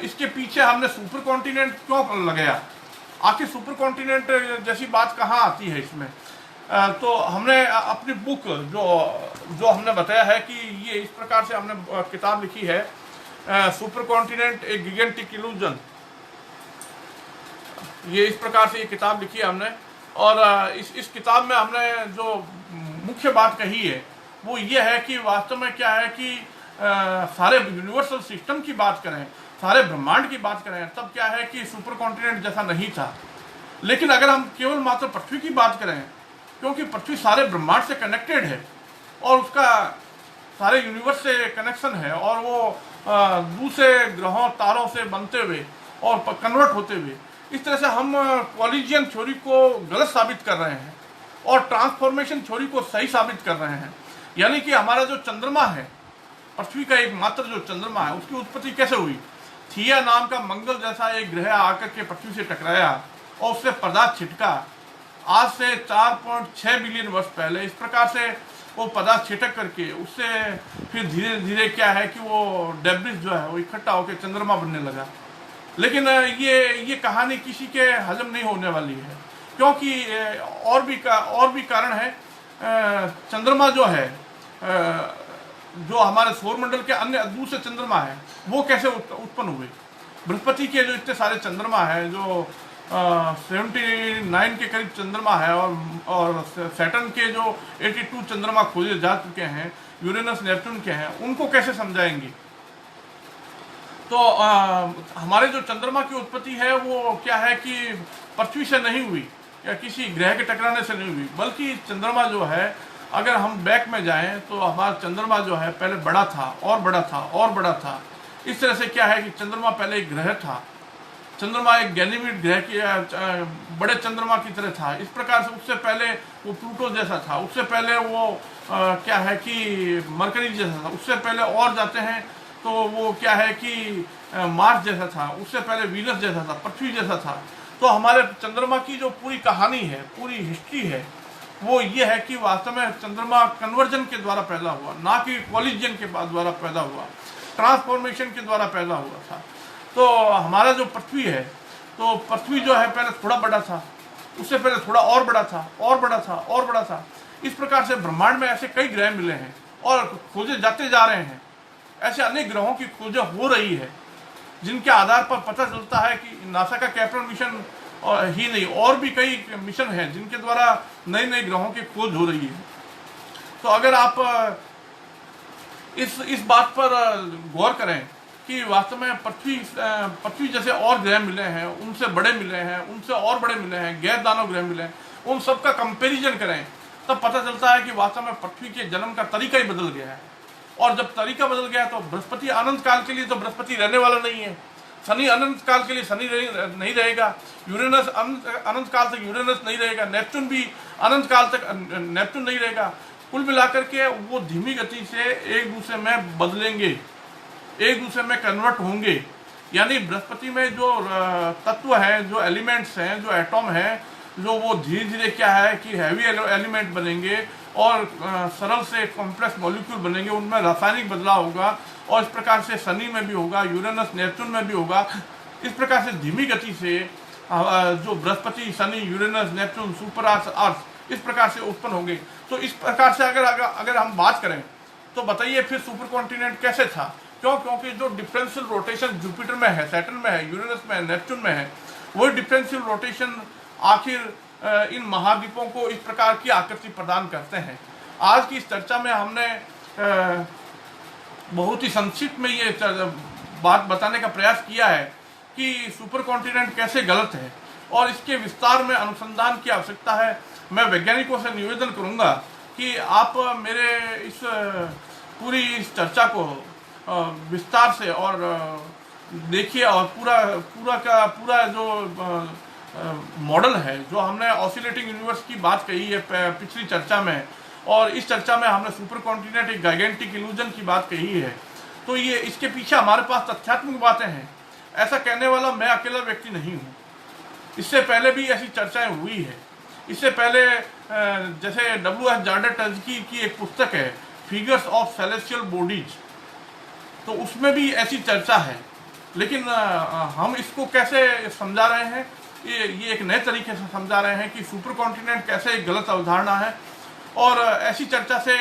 इसके पीछे हमने सुपर कॉन्टिनेंट क्यों लगाया, आखिर सुपर कॉन्टिनेंट जैसी बात कहाँ आती है इसमें? तो हमने अपनी बुक जो हमने बताया है कि ये इस प्रकार से हमने किताब लिखी है, सुपर कॉन्टिनेंट ए गिगेंटिक इल्यूजन। ये इस प्रकार से ये किताब लिखी है हमने। और इस किताब में हमने जो मुख्य बात कही है वो ये है कि वास्तव में क्या है कि सारे यूनिवर्सल सिस्टम की बात करें, सारे ब्रह्मांड की बात करें, तब क्या है कि सुपर कॉन्टिनेंट जैसा नहीं था। लेकिन अगर हम केवल मात्र पृथ्वी की बात करें, क्योंकि पृथ्वी सारे ब्रह्मांड से कनेक्टेड है और उसका सारे यूनिवर्स से कनेक्शन है, और वो दूसरे ग्रहों तारों से बनते हुए और कन्वर्ट होते हुए, इस तरह से हम कॉलिजियन थ्योरी को गलत साबित कर रहे हैं और ट्रांसफॉर्मेशन थ्योरी को सही साबित कर रहे हैं। यानी कि हमारा जो चंद्रमा है, पृथ्वी का एकमात्र जो चंद्रमा है, उसकी उत्पत्ति कैसे हुई? थिया नाम का मंगल जैसा एक ग्रह आकर के पृथ्वी से टकराया और उससे पदार्थ छिटका। आज से 4.6 बिलियन वर्ष पहले इस प्रकार से वो पदार्थ छिटक करके उससे फिर धीरे धीरे क्या है कि वो डेब्रिस जो है वो इकट्ठा होकर चंद्रमा बनने लगा। लेकिन ये कहानी किसी के हजम नहीं होने वाली है, क्योंकि और भी कारण है। चंद्रमा जो है, जो हमारे सौरमंडल के अन्य दूसरे चंद्रमा है, वो कैसे उत्पन्न हुए? बृहस्पति के जो इतने सारे चंद्रमा है, जो 79 के करीब चंद्रमा है, और सैटर्न के जो 82 चंद्रमा खोजे जा चुके हैं, यूरेनस नेपच्यून के हैं, उनको कैसे समझाएंगे? तो हमारे जो चंद्रमा की उत्पत्ति है वो क्या है कि पृथ्वी से नहीं हुई या किसी ग्रह के टकराने से नहीं हुई, बल्कि चंद्रमा जो है, अगर हम बैक में जाएं तो हमारा चंद्रमा जो है पहले बड़ा था और बड़ा था और बड़ा था। इस तरह से क्या है कि चंद्रमा पहले एक ग्रह था, चंद्रमा एक गैनीमेड ग्रह के बड़े चंद्रमा की तरह था। इस प्रकार से उससे पहले वो प्लूटो जैसा था, उससे पहले वो क्या है कि मरकरी जैसा था, उससे पहले और जाते हैं तो वो क्या है कि मार्स जैसा था, उससे पहले वीनस जैसा था, पृथ्वी जैसा था। तो हमारे चंद्रमा की जो पूरी कहानी है, पूरी हिस्ट्री है, वो ये है कि वास्तव में चंद्रमा कन्वर्जन के द्वारा पैदा हुआ, ना कि कॉलिजन के द्वारा पैदा हुआ, ट्रांसफॉर्मेशन के द्वारा पैदा हुआ था। तो हमारा जो पृथ्वी है, तो पृथ्वी जो है पहले थोड़ा बड़ा था, उससे पहले थोड़ा और बड़ा था और बड़ा था और बड़ा था। इस प्रकार से ब्रह्मांड में ऐसे कई ग्रह मिले हैं और खोजे जाते जा रहे हैं। ऐसे अनेक ग्रहों की खोज हो रही है, जिनके आधार पर पता चलता है कि नासा का कैप्टर मिशन ही नहीं, और भी कई मिशन हैं जिनके द्वारा नए नए ग्रहों की खोज हो रही है। तो अगर आप इस बात पर गौर करें कि वास्तव में पृथ्वी जैसे और ग्रह मिले हैं, उनसे बड़े मिले हैं, उनसे और बड़े मिले हैं, गैर दानव ग्रह मिले हैं, उन सबका कंपैरिजन करें, तब पता चलता है कि वास्तव में पृथ्वी के जन्म का तरीका ही बदल गया है। और जब तरीका बदल गया तो बृहस्पति अनंत काल के लिए तो बृहस्पति रहने वाला नहीं है, शनि अनंत काल के लिए शनि नहीं रहेगा, यूरेनस अनंत काल तक यूरेनस नहीं रहेगा, नेपच्यून भी अनंत काल तक नेपच्यून नहीं रहेगा। कुल मिलाकर के वो धीमी गति से एक दूसरे में बदलेंगे, एक दूसरे में कन्वर्ट होंगे। यानी बृहस्पति में जो तत्व हैं, जो एलिमेंट्स हैं, जो एटॉम हैं, जो वो धीरे धीरे क्या है कि हैवी एलिमेंट बनेंगे और सरल से कॉम्प्लेक्स मॉलिक्यूल बनेंगे, उनमें रासायनिक बदलाव होगा। और इस प्रकार से शनि में भी होगा, यूरेनस नेपच्यून में भी होगा। इस प्रकार से धीमी गति से जो Brihaspati, Shani, Uranus, Neptune, super अर्थ इस प्रकार से उत्पन्न होंगे। तो इस प्रकार से अगर हम बात करें तो बताइए फिर सुपर कॉन्टिनेंट कैसे था? क्यों? क्योंकि जो डिफरेंशियल रोटेशन जुपिटर में है, सैटर्न में है, यूरेनस में है, नेपच्यून में है, वही डिफरेंशियल रोटेशन आखिर इन महाद्वीपों को इस प्रकार की आकृति प्रदान करते हैं। आज की इस चर्चा में हमने बहुत ही संक्षिप्त में ये बात बताने का प्रयास किया है कि सुपर कॉन्टिनेंट कैसे गलत है और इसके विस्तार में अनुसंधान की आवश्यकता है। मैं वैज्ञानिकों से निवेदन करूंगा कि आप मेरे इस पूरी इस चर्चा को विस्तार से और देखिए, और पूरा जो मॉडल है, जो हमने ऑसिलेटिंग यूनिवर्स की बात कही है पिछली चर्चा में, और इस चर्चा में हमने सुपर कॉन्टिनेंट एक गाइगेंटिक इल्यूजन की बात कही है, तो ये इसके पीछे हमारे पास तथ्यात्मक बातें हैं। ऐसा कहने वाला मैं अकेला व्यक्ति नहीं हूँ। इससे पहले भी ऐसी चर्चाएं हुई है। इससे पहले जैसे W.H. जार्डेट की एक पुस्तक है, फिगर्स ऑफ सेलेस्टियल बॉडीज, तो उसमें भी ऐसी चर्चा है। लेकिन हम इसको कैसे समझा रहे हैं? ये एक नए तरीके से समझा रहे हैं कि सुपर कॉन्टिनेंट कैसे एक गलत अवधारणा है, और ऐसी चर्चा से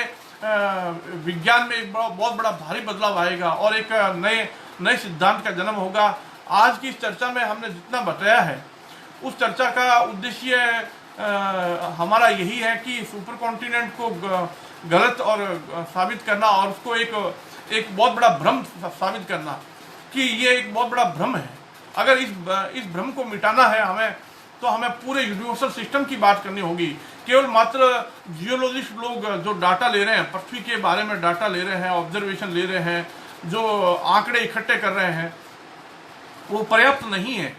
विज्ञान में एक बहुत बड़ा भारी बदलाव आएगा और एक नए सिद्धांत का जन्म होगा। आज की इस चर्चा में हमने जितना बताया है, उस चर्चा का उद्देश्य हमारा यही है कि सुपर कॉन्टिनेंट को गलत और साबित करना और उसको एक बहुत बड़ा भ्रम साबित करना कि ये एक बहुत बड़ा भ्रम है। अगर इस भ्रम को मिटाना है हमें, तो हमें पूरे यूनिवर्सल सिस्टम की बात करनी होगी। केवल मात्र जियोलॉजिस्ट लोग जो डाटा ले रहे हैं, पृथ्वी के बारे में डाटा ले रहे हैं, ऑब्जर्वेशन ले रहे हैं, जो आंकड़े इकट्ठे कर रहे हैं, वो पर्याप्त नहीं है।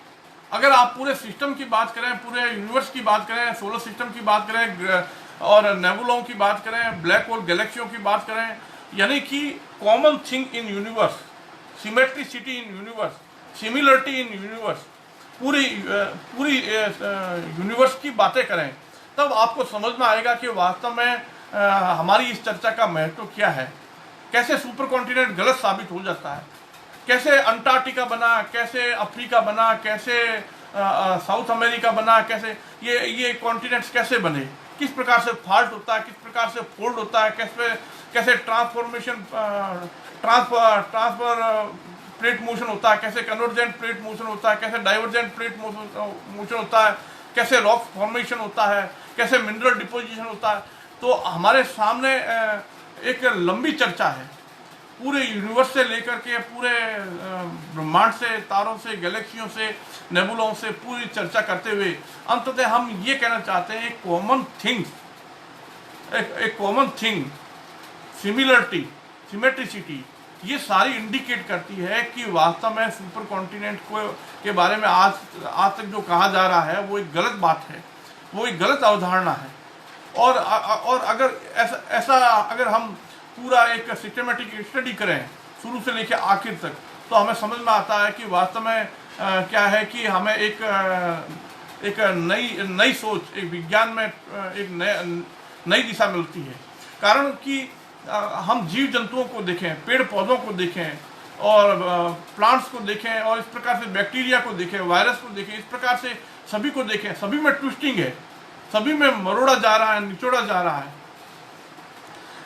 अगर आप पूरे सिस्टम की बात करें, पूरे यूनिवर्स की बात करें, सोलर सिस्टम की बात करें और नेबुलों की बात करें, ब्लैक होल गैलेक्सियों की बात करें, यानी कि common thing in universe, symmetricity in universe, similarity in universe, पूरी यूनिवर्स की बातें करें, तब आपको समझ में आएगा कि वास्तव में हमारी इस चर्चा का महत्व क्या है। कैसे सुपर कॉन्टिनेंट गलत साबित हो जाता है, कैसे अंटार्कटिका बना, कैसे अफ्रीका बना, कैसे साउथ अमेरिका बना, कैसे ये कॉन्टिनेंट्स कैसे बने, किस प्रकार से फॉल्ट होता है, किस प्रकार से फोल्ड होता है, कैसे ट्रांसफॉर्मेशन ट्रांसफर प्लेट मोशन होता है, कैसे कन्वर्जेंट प्लेट मोशन होता है, कैसे डाइवर्जेंट प्लेट मोशन होता है, कैसे रॉक फॉर्मेशन होता है, कैसे मिनरल डिपोजिशन होता है। तो हमारे सामने एक लंबी चर्चा है, पूरे यूनिवर्स से लेकर के पूरे ब्रह्मांड से, तारों से, गैलेक्सियों से, नेबुलों से पूरी चर्चा करते हुए अंततः हम ये कहना चाहते हैं, एक कॉमन थिंग, सिमिलरिटी, सिमेट्रिसिटी, ये सारी इंडिकेट करती है कि वास्तव में सुपर कॉन्टिनेंट के बारे में आज तक जो कहा जा रहा है वो एक गलत बात है, वो एक गलत अवधारणा है। और अगर ऐसा अगर हम पूरा एक सिस्टमेटिक स्टडी करें शुरू से लेकर आखिर तक, तो हमें समझ में आता है कि वास्तव में क्या है कि हमें एक नई सोच, एक विज्ञान में एक नई दिशा मिलती है। कारण कि हम जीव जंतुओं को देखें, पेड़ पौधों को देखें और प्लांट्स को देखें और इस प्रकार से बैक्टीरिया को देखें, वायरस को देखें, इस प्रकार से सभी को देखें, सभी में ट्विस्टिंग है, सभी में मरोड़ा जा रहा है, निचोड़ा जा रहा है।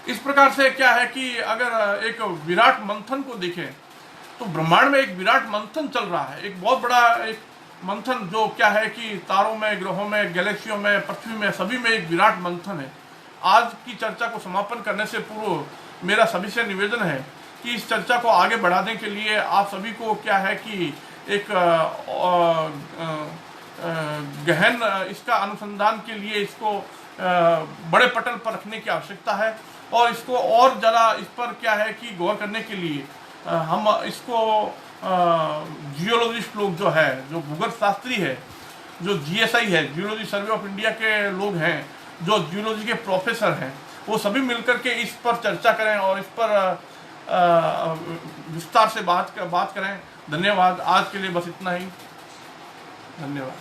इस प्रकार से क्या है कि अगर एक विराट मंथन को देखें तो ब्रह्मांड में एक विराट मंथन चल रहा है, एक बहुत बड़ा एक मंथन जो क्या है कि तारों में, ग्रहों में, गैलेक्सियों में, पृथ्वी में, सभी में एक विराट मंथन है। आज की चर्चा को समापन करने से पूर्व मेरा सभी से निवेदन है कि इस चर्चा को आगे बढ़ाने के लिए आप सभी को क्या है कि एक गहन इसका अनुसंधान के लिए इसको बड़े पटल पर रखने की आवश्यकता है और इसको और ज़्यादा इस पर क्या है कि गौर करने के लिए हम इसको जियोलॉजिस्ट लोग जो है, जो भूगर्भ शास्त्री है, जो GSI है, जियोलॉजी सर्वे ऑफ इंडिया के लोग हैं, जो जियोलॉजी के प्रोफेसर हैं, वो सभी मिलकर के इस पर चर्चा करें और इस पर विस्तार से बात करें। धन्यवाद। आज के लिए बस इतना ही। धन्यवाद।